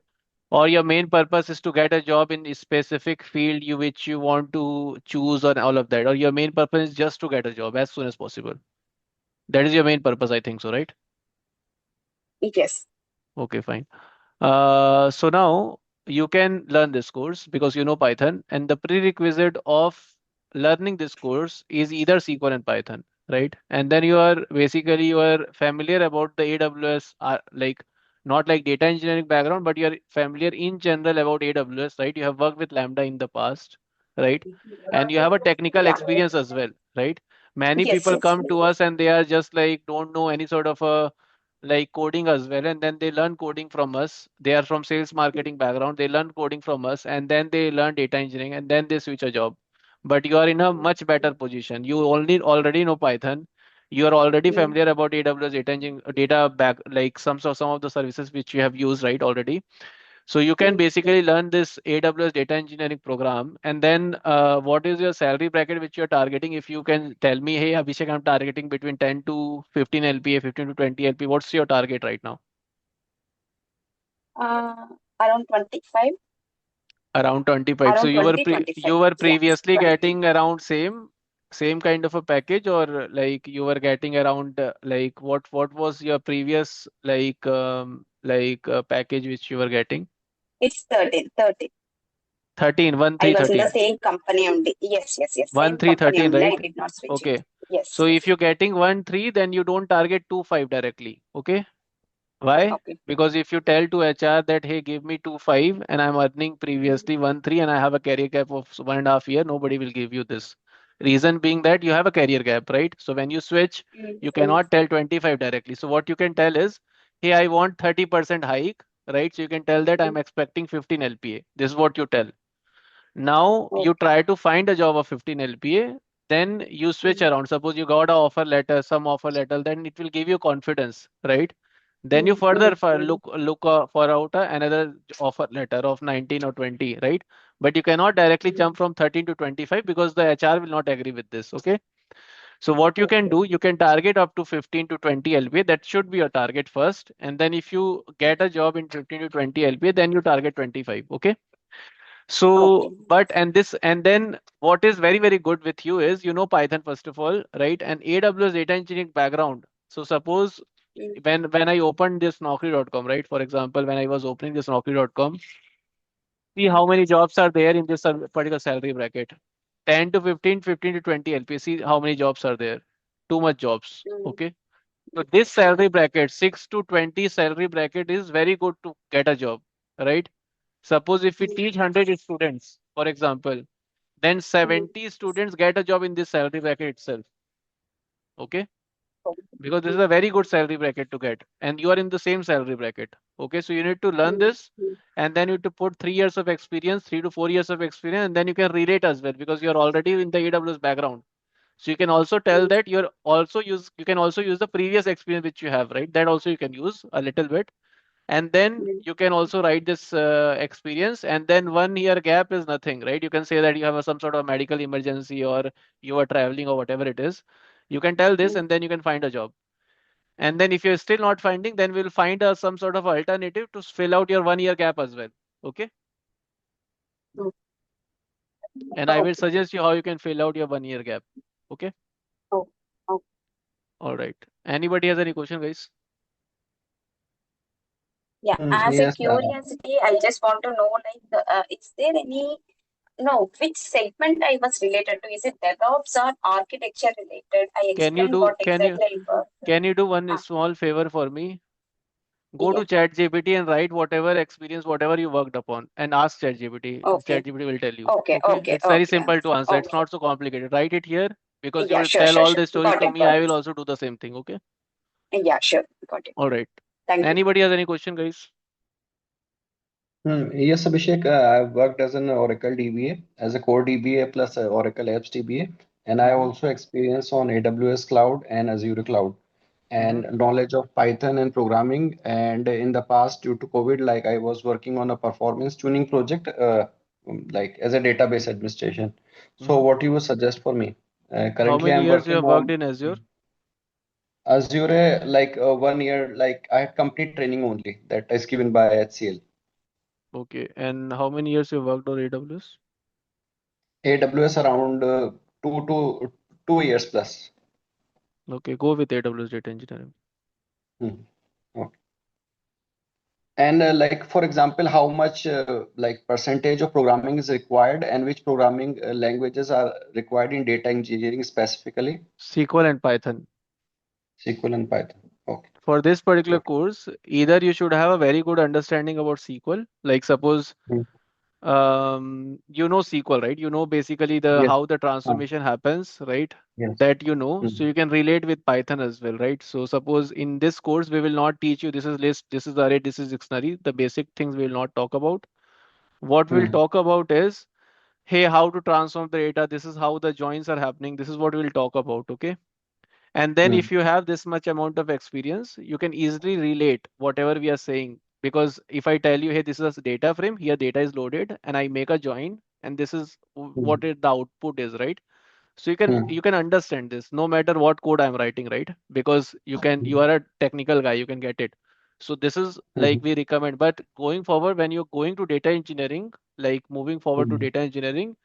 Or your main purpose is to get a job in a specific field you which you want to choose or all of that. Or your main purpose is just to get a job as soon as possible. That is your main purpose, I think so, right? Yes. Okay, fine. So now you can learn this course because you know Python, and the prerequisite of learning this course is either SQL and Python, right? And then you are familiar about the AWS, like not like data engineering background, but you are familiar in general about AWS, right? You have worked with Lambda in the past, right? And you have a technical Yeah. experience as well, right? Many Yes, people yes. come to us and they are just like don't know any sort of a like coding as well, and then they learn coding from us. They are from sales marketing background, they learn coding from us, and then they learn data engineering, and then they switch a job. But you are in a much better position. You only already know Python. You are already Mm, familiar about AWS data engineering, data back, like some of the services which you have used, right, already. So you can mm. basically learn this AWS data engineering program, and then what is your salary bracket which you're targeting? If you can tell me, hey Abhishek, I'm targeting between 10 to 15 LPA, 15 to 20 LPA. What's your target right now? Uh, Around 25, Around 25. So around 20, 25. you were Yes, previously 20. getting around same kind of a package, or like you were getting around like what was your previous package which you were getting? It's 13, 13. 13, 1 I 3 was in the 13. same company only. Yes, yes, yes. 1 Same 3 company 13, only. I right? did not switch it. Okay. Yes, So if yes. you're getting 1 3, then you don't target 2 5 directly. Okay. Why? Okay. Because if you tell to HR that, hey, give me 2 5 and I'm earning previously 1 3 and I have a career gap of 1.5 year, nobody will give you this. Reason being that you have a career gap, right? So when you switch, Mm, you mm, cannot tell 25 directly. So what you can tell is, hey, I want 30% hike, right? So you can tell that I'm mm. expecting 15 LPA. This is what you tell. Now you Okay. try to find a job of 15 LPA, then you switch Mm, around. Suppose you got a offer letter, some offer letter, then it will give you confidence, right? Then you mm, further mm, mm, look for out another offer letter of 19 or 20, right? But you cannot directly mm. jump from 13 to 25 because the HR will not agree with this. Okay. So what you can Okay. do, you can target up to 15 to 20 LPA. That should be your target first. And then if you get a job in 15 to 20 LPA, then you target 25. Okay. Okay. So, but and then what is very, very good with you is you know Python first of all, right? And AWS data engineering background. So suppose Mm, when I opened this Naukri.com, right? For example, when I was opening this Naukri.com, see how many jobs are there in this particular salary bracket. 10 to 15, 15 to 20 LP. See how many jobs are there. Too much jobs. mm, Okay. So this salary bracket, 6 to 20 salary bracket is very good to get a job, right? Suppose if we mm, teach 100 students, for example, then mm. 70 students get a job in this salary bracket itself. Okay. Because this is a very good salary bracket to get, and you are in the same salary bracket. Okay. So you need to learn Mm, this, and then you need to put 3 years of experience, 3 to 4 years of experience, and then you can relate as well because you're already in the AWS background. So you can also tell mm, that you can also use the previous experience which you have, right? That also you can use a little bit. And then mm, you can also write this experience, and then 1 year gap is nothing, right? You can say that you have some sort of medical emergency or you are traveling or whatever it is. You can tell this, mm, and then you can find a job. And then if you're still not finding, then we'll find some sort of alternative to fill out your 1 year gap as well. Okay. mm. And I will Okay. suggest you how you can fill out your 1 year gap. Okay. Oh, oh. All right. Anybody has any question, guys? Yeah. As a Yes. curiosity, I just want to know, like, is there any no, which segment I was related to? Is it DevOps or architecture related? I Can you explained do what exactly I work. can you do one Ah, small favor for me? Go to Yeah. ChatGPT and write whatever experience, whatever you worked upon, and ask ChatGPT. Okay. ChatGPT will tell you. Okay. Okay, Okay. it's very Okay. simple to answer. It's Okay. not so complicated. Write it here because you Yeah. will Sure. tell Sure. all Sure. the stories Got to it. me. Got I will it. also do the same thing. Okay. Yeah. Sure. Got it. All right. Thank you. Anybody has any question, guys? Yes, Abhishek, I've worked as an Oracle DBA, as a core DBA plus Oracle Apps DBA, and I Mm-hmm. also experience on AWS Cloud and Azure Cloud, Mm-hmm. and knowledge of Python and programming. And in the past, due to COVID, like I was working on a performance tuning project, like as a database administration. So, Mm-hmm. what you would suggest for me? How Currently, many I'm years you working have worked on in Azure? Azure, like 1 year, like I had complete training only that is given by HCL. Okay. And how many years you worked on AWS? AWS around 2 years plus. Okay, go with AWS data engineering. Hmm. Okay. And like for example, how much like percentage of programming is required, and which programming languages are required in data engineering specifically? SQL and Python. SQL and Python. Okay. For this particular Got course, either you should have a very good understanding about SQL, like suppose it. you know SQL, right? You know basically the Yes. how the Ah, transformation happens, right? yes. That you know, so Mhm. you can relate with Python as well, right? So suppose in this course we will not teach you this is list, this is array, this is dictionary. The basic things we will not talk about. What we'll Mhm. talk about is, hey, how to transform the data. This is how the joins are happening. This is what we'll talk about, okay? And then Mhm. if you have this much amount of experience, you can easily relate whatever we are saying. Because if I tell you, hey, this is a data frame, here data is loaded, and I make a join, and this is what Mhm. the output is, right? So you can Mhm. you can understand this no matter what code I'm writing, right? Because you are a technical guy, you can get it. So this is like Mhm. we recommend. But going forward, when you're going to data engineering, like moving forward to Mhm. data engineering,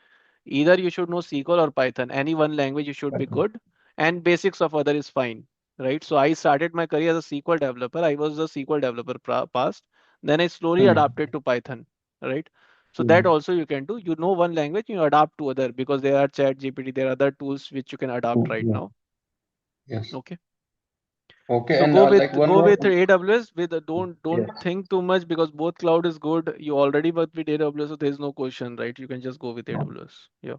either you should know SQL or Python. Any one language you should be Python. good, and basics of other is fine, right? So I started my career as a SQL developer. I was a SQL developer past. Then I slowly Mhm. adapted to Python, right? So that Mhm. also you can do. You know one language, you adapt to other because there are Chat GPT, there are other tools which you can adapt Mhm. right Yeah. now. Yes. Okay. Okay. So And go like with one go more. with AWS with don't Yes. think too much because both cloud is good. You already work with AWS, so there is no question, right? You can just go with AWS. Yeah.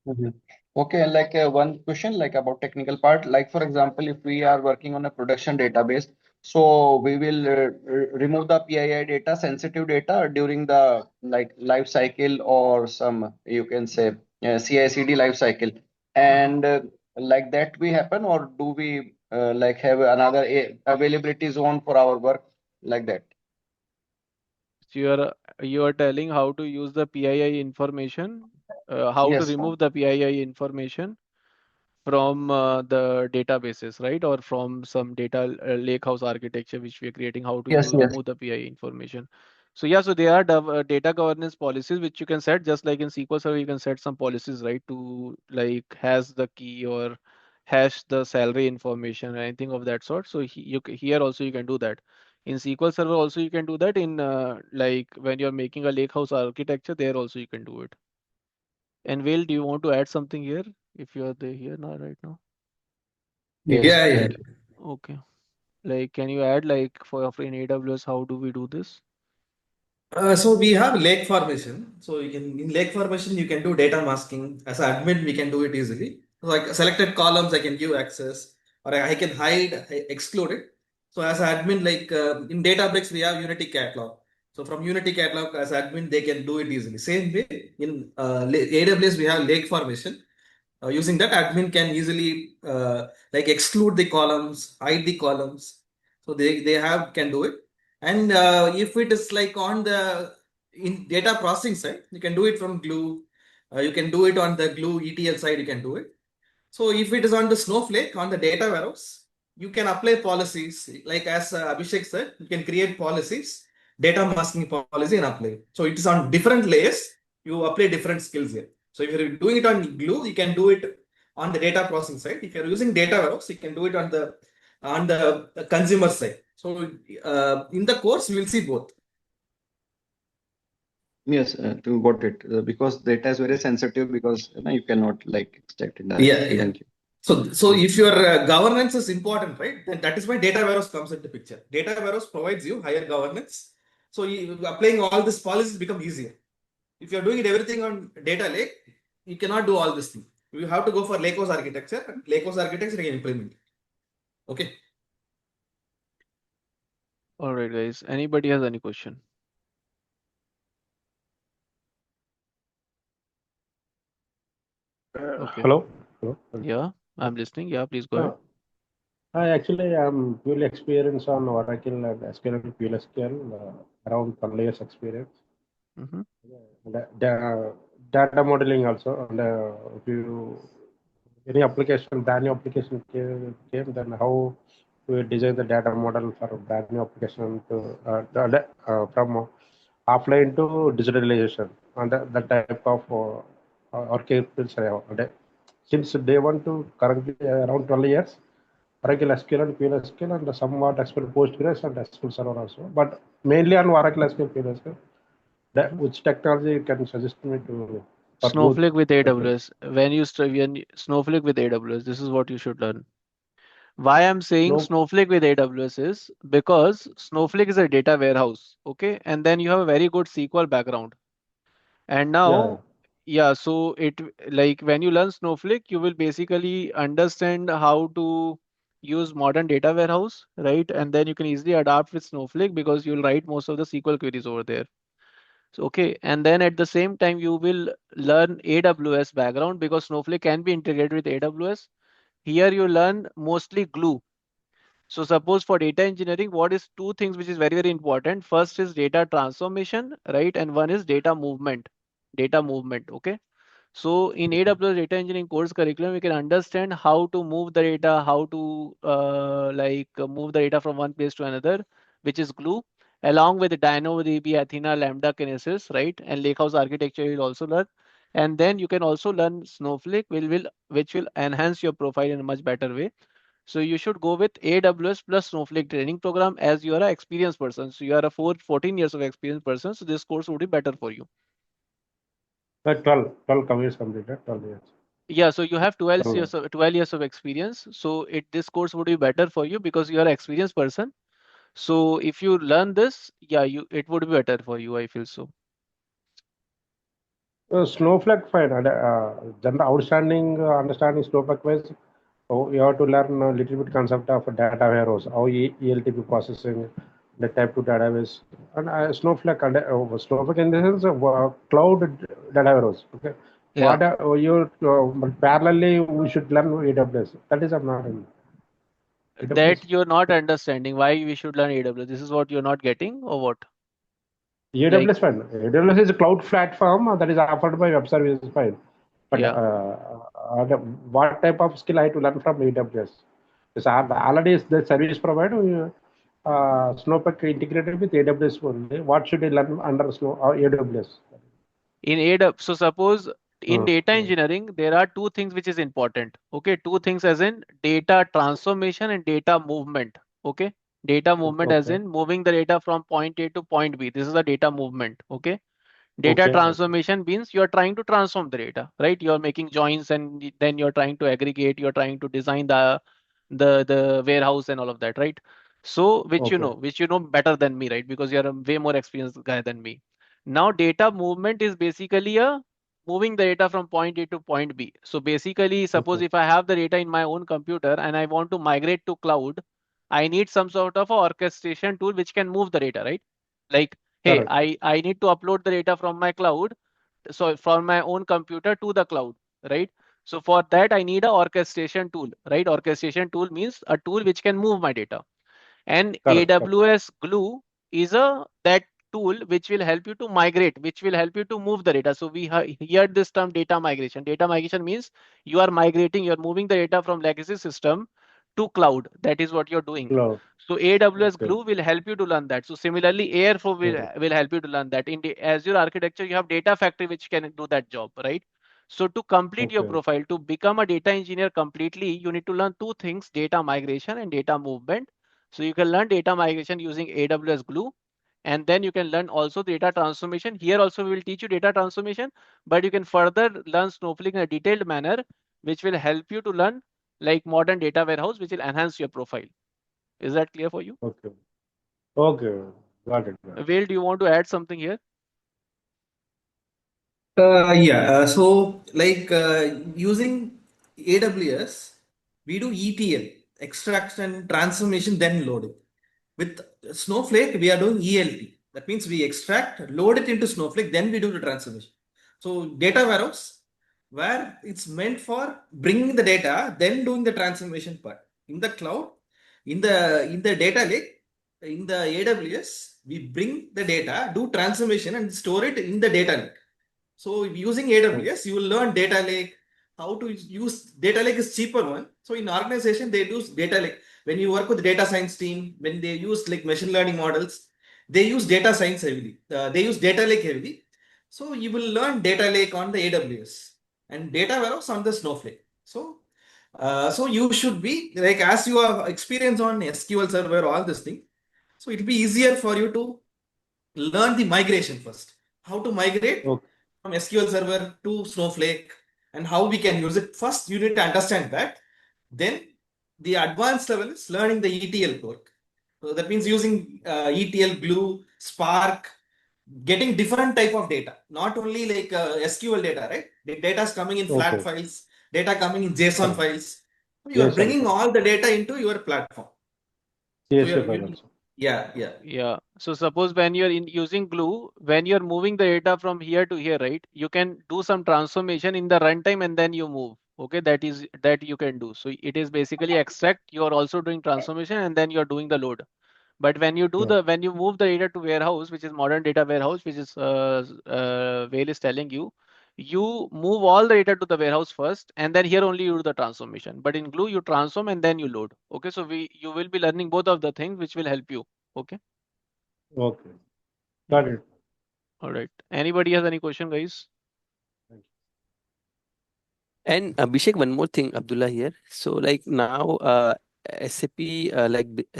Mhm. Okay, and like one question like about technical part, like for example, if we are working on a production database, so we will remove the PII data, sensitive data during the like life cycle or some you can say CI/CD life cycle, Uh-huh. and like that we happen, or do we like have another availability zone for our work like that? So you are telling how to use the PII information, how to Yes. remove the PII information from the databases, right? Or from some data lakehouse architecture which we are creating, how to Yes. Yes. remove the PII information. So yeah, so there are data governance policies which you can set, just like in SQL Server, you can set some policies, right? To like hash the key or hash the salary information or anything of that sort. So here also you can do that. In SQL Server also you can do that. In like when you're making a lakehouse architecture, there also you can do it. And Will, do you want to add something here if you're there here now right now? Yes. Yeah, yeah. Okay. Like, can you add like for in AWS, how do we do this? So we have lake formation. So you can in lake formation you can do data masking. As an admin, we can do it easily. So like selected columns, I can give access, or I can hide, exclude it. So as an admin, like in Databricks, we have Unity Catalog. So from Unity Catalog, as admin, they can do it easily. Same way in AWS, we have lake formation. Using that, admin can easily like exclude the columns, hide the columns. So they have can do it. And if it is like on the in data processing side, you can do it from Glue. You can do it on the Glue ETL side. You can do it. So if it is on the Snowflake on the data warehouse, you can apply policies. Like as Abhishek said, you can create policies, data masking policy and apply. So it is on different layers. You apply different skills here. So if you're doing it on Glue, you can do it on the data processing side. If you're using data warehouse, you can do it on the consumer side. So in the course, we will see both. Yes, to got it because data is very sensitive because you cannot like extract it Yeah, directly. yeah. Thank you. So if your governance is important, right, then that is why data warehouse comes into picture. Data warehouse provides you higher governance. So applying all these policies become easier. If you're doing it everything on data lake, you cannot do all this thing. You have to go for lakehouse architecture. And lakehouse architecture you can implement. Okay. All right, guys. Anybody has any question? Okay. Hello. Hello. Yeah, I'm listening. Yeah, please go ahead. I actually am purely experienced on Oracle and SQL and PLSQL, around 12 years experience. Mm-hmm. Data modeling also, and if you any application, brand new application came, then how we design the data model for a brand new application to from offline to digitalization, and that type of architectures I have. Since day one to currently around 12 years, Oracle SQL and PLSQL and somewhat SQL Postgres and SQL Server also, but mainly on Oracle SQL PLSQL. Mm-hmm. Which technology you can suggest me to for both? Snowflake with AWS. When Snowflake with AWS, this is what you should learn. Why I'm saying No, Snowflake with AWS is because Snowflake is a data warehouse, okay? And then you have a very good SQL background. And yeah, now, yeah, so like when you learn Snowflake, you will basically understand how to use modern data warehouse, right? And then you can easily adapt with Snowflake because you'll write most of the SQL queries over there. So, okay, and then at the same time, you will learn AWS background because Snowflake can be integrated with AWS. Here you learn mostly glue. So suppose for data engineering, what is two things which is very, very important? First is data transformation, right? And one is data movement. Data movement, okay? So in AWS data engineering course curriculum, we can understand how to move the data, how to move the data from one place to another, which is glue, along with DynamoDB, Athena, Lambda, Kinesis, right? And Lakehouse architecture you'll also learn. And then you can also learn Snowflake, which will enhance your profile in a much better way. So you should go with AWS plus Snowflake training program as you are an experienced person. So you are a 14 years of experienced person. So this course would be better for you. 12 years completed, 12 years. Yeah, so you have 12 12. years of 12 years of experience. So this course would be better for you because you are an experienced person. So if you learn this, yeah, it would be better for you. I feel so. Snowflake fine. And general outstanding understanding Snowflake wise, oh, you have to learn a little bit concept of data warehouse, how ELTP processing, the type 2 database, and Snowflake and Snowflake in the sense of cloud data warehouse. Okay, Yeah, what you but parallelly we should learn AWS. That is I'm not in AWS. that you're not understanding why we should learn AWS. This is what you're not getting, or what? Like, AWS fine. AWS is a cloud platform that is offered by web services fine. But yeah. what type of skill I have to learn from AWS? Because already is the service provider, Snowflake integrated with AWS only. What should I learn under AWS? In AWS, so suppose in Hmm, data hmm. engineering, there are two things which is important. Okay, two things as in data transformation and data movement. Okay, data movement as Okay, in moving the data from point A to point B. This is a data movement. Okay, data okay, transformation means you are trying to transform the data, right? You are making joins and then you're trying to aggregate. You're trying to design the warehouse and all of that, right? So okay, which you know better than me, right? Because you're a way more experienced guy than me. Now, data movement is basically a moving the data from point A to point B. So basically, suppose okay. if I have the data in my own computer and I want to migrate to cloud, I need some sort of a orchestration tool which can move the data, right? Like, hey, Correct, I need to upload the data from my cloud, so from my own computer to the cloud, right? So for that, I need a orchestration tool, right? Orchestration tool means a tool which can move my data. And correct. AWS Glue is a that tool which will help you to migrate, which will help you to move the data. So we heard this term data migration. Data migration means you are migrating, you're moving the data from legacy system to cloud. That is what you're doing. Cloud. So AWS Okay. Glue will help you to learn that. So similarly, Airflow will help you to learn that. In the Azure architecture, you have data factory which can do that job, right? So to complete your Okay. profile, to become a data engineer completely, you need to learn two things: data migration and data movement. So you can learn data migration using AWS Glue, and then you can learn also data transformation. Here also we will teach you data transformation, but you can further learn Snowflake in a detailed manner, which will help you to learn like modern data warehouse, which will enhance your profile. Is that clear for you? Okay. Okay. Got it. Vale, do you want to add something here? So like using AWS, we do ETL, extraction, transformation, then loading. With Snowflake, we are doing ELT. That means we extract, load it into Snowflake, then we do the transformation. So data warehouse, where it's meant for bringing the data, then doing the transformation part. In the cloud, in the data lake, in the AWS, we bring the data, do transformation, and store it in the data lake. So using AWS, you will learn data lake, how to use data lake is cheaper one. So in organization, they use data lake. When you work with data science team, when they use like machine learning models, they use data science heavily. They use data lake heavily. So you will learn data lake on the AWS and data warehouse on the Snowflake. So you should be like as you have experience on SQL Server, all this thing. So it'll be easier for you to learn the migration first. How to migrate Okay. from SQL Server to Snowflake and how we can use it. First, you need to understand that. Then the advanced level is learning the ETL work. So that means using ETL, Glue, Spark, getting different type of data, not only like SQL data, right? The data is coming in flat Okay. files, data coming in JSON Correct. files. You are JSON bringing file. all the data into your platform. So CSV file also. yeah. Yeah. So suppose when you're using Glue, when you're moving the data from here to here, right? You can do some transformation in the runtime and then you move. Okay, that you can do. So it is basically extract. You're also doing transformation and then you're doing the load. But when you do Yeah. when you move the data to warehouse, which is modern data warehouse, which is Vale is telling you, you move all the data to the warehouse first, and then here only you do the transformation. But in Glue, you transform and then you load. Okay, so you will be learning both of the things, which will help you. Okay. Okay. Got it. All right. Anybody has any question, guys? Thank you. And Abhishek, one more thing, Abdullah here. So like now, SAP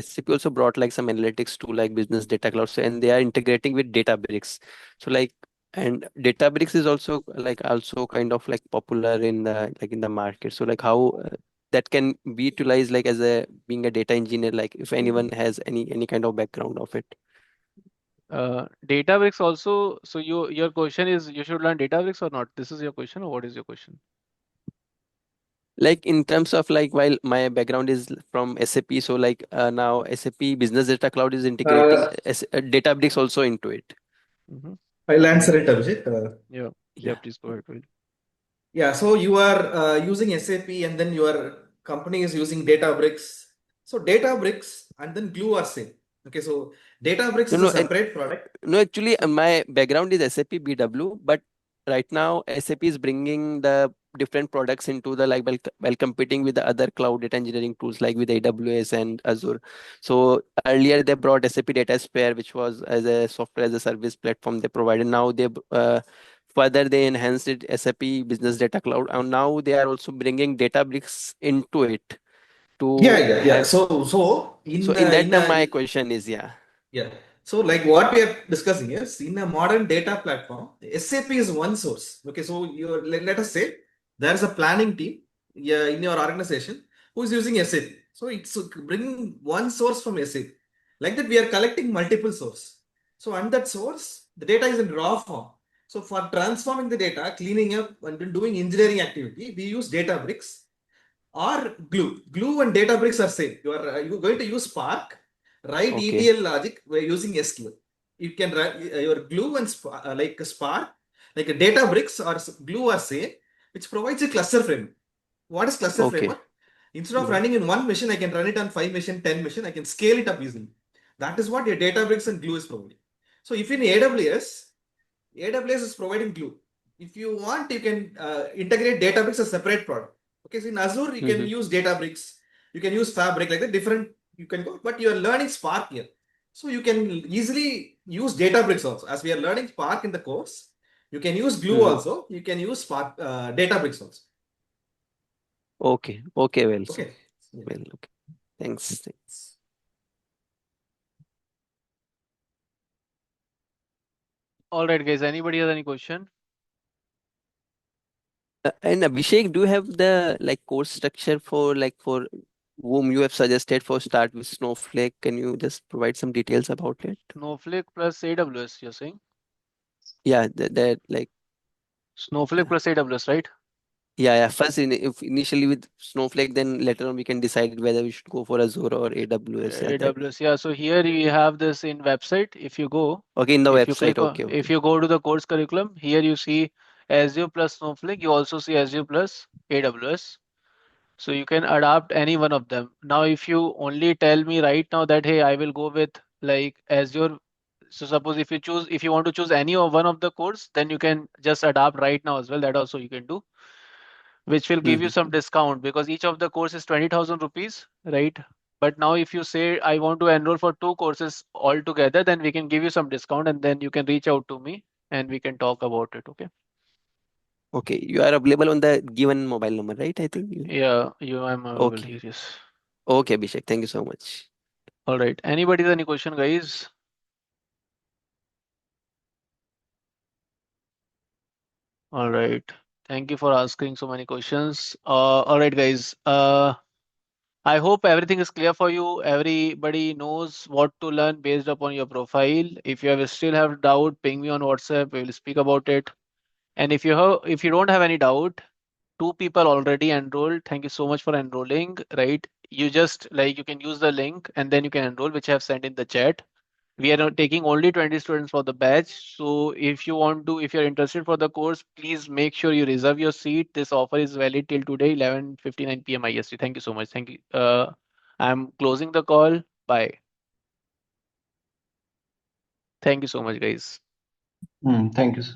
SAP also brought like some analytics to like business data cloud, so, and they are integrating with Databricks. So like, and Databricks is also also kind of like popular in the in the market. So like how that can be utilized like as a being a data engineer, like if anyone has any kind of background of it. Databricks also. So your question is you should learn Databricks or not? This is your question, or what is your question? Like in terms of like while my background is from SAP, so like now SAP Business Data Cloud is integrating Uh, Databricks also into it. Mm-hmm. I'll answer it, Abhishek. Yeah. Yeah. Yeah. Please go ahead. Will. Yeah, so you are using SAP and then your company is using Databricks. So Databricks and then Glue are same. Okay, so Databricks No, is a no, separate product. no. Actually, my background is SAP BW, but right now SAP is bringing the different products into the like while competing with the other cloud data engineering tools like with AWS and Azure. So earlier they brought SAP DataSphere, which was as a software as a service platform they provided. Now they further they enhanced it SAP Business Data Cloud, and now they are also bringing Databricks into it to Yeah. have. So So in in that in term, a my question is, yeah. Yeah. So, like what we are discussing is in a modern data platform, SAP is one source. Okay. So, let us say there's a planning team, yeah, in your organization who is using SAP. So, it's bringing one source from SAP. Like that, we are collecting multiple source. So, on that source, the data is in raw form. So, for transforming the data, cleaning up, and then doing engineering activity, we use Databricks or Glue. Glue and Databricks are same. You're going to use Spark, write Okay. ETL logic by using SQL. You can write your Glue and like a Spark, like a Databricks or Glue are same, which provides a cluster framework. What is cluster Okay. framework? Instead of Mhm. running in one machine, I can run it on 5 machine, 10 machine. I can scale it up easily. That is what your Databricks and Glue is providing. So if in AWS is providing Glue. If you want, you can integrate Databricks as a separate product. Okay, so in Azure, you can Mhm. use Databricks, you can use Fabric, like that, different, you can go, but you are learning Spark here. So you can easily use Databricks also. As we are learning Spark in the course, you can use Glue Mhm. also, you can use Spark, Databricks also. Okay. Okay. Well, so Okay. Yeah. well. Okay. Thanks. Thanks. All right, guys. Anybody has any question? And Abhishek, do you have the like course structure for like for whom you have suggested for start with Snowflake? Can you just provide some details about it? Snowflake plus AWS, you're saying? Yeah, that like Snowflake yeah. plus AWS, right? Yeah. First, if initially with Snowflake, then later on we can decide whether we should go for Azure or AWS. Yeah, that. AWS, yeah. So here we have this in website. If you go, Okay, in the if you website. click on, Okay, if okay. you go to the course curriculum, here you see Azure plus Snowflake. You also see Azure plus AWS. So you can adapt any one of them. Now, if you only tell me right now that, hey, I will go with like Azure. So suppose if you want to choose any of one of the course, then you can just adapt right now as well. That also you can do, which will give you Mhm. some discount because each of the course is 20,000 rupees, right? But now if you say I want to enroll for two courses all together, then we can give you some discount and then you can reach out to me and we can talk about it. Okay. Okay, you are available on the given mobile number, right? I think. Yeah, I'm available Okay. here. Yes. Okay, Abhishek. Thank you so much. All right. Anybody has any question, guys? All right. Thank you for asking so many questions. All right, guys. I hope everything is clear for you. Everybody knows what to learn based upon your profile. If you still have doubt, ping me on WhatsApp. We will speak about it. And if you don't have any doubt, two people already enrolled. Thank you so much for enrolling. Right? You just like you can use the link and then you can enroll, which I have sent in the chat. We are not taking only 20 students for the batch. So if you're interested for the course, please make sure you reserve your seat. This offer is valid till today, 11:59 p.m. IST. Thank you so much. Thank you. I'm closing the call. Bye. Thank you so much, guys. Thank you, sir.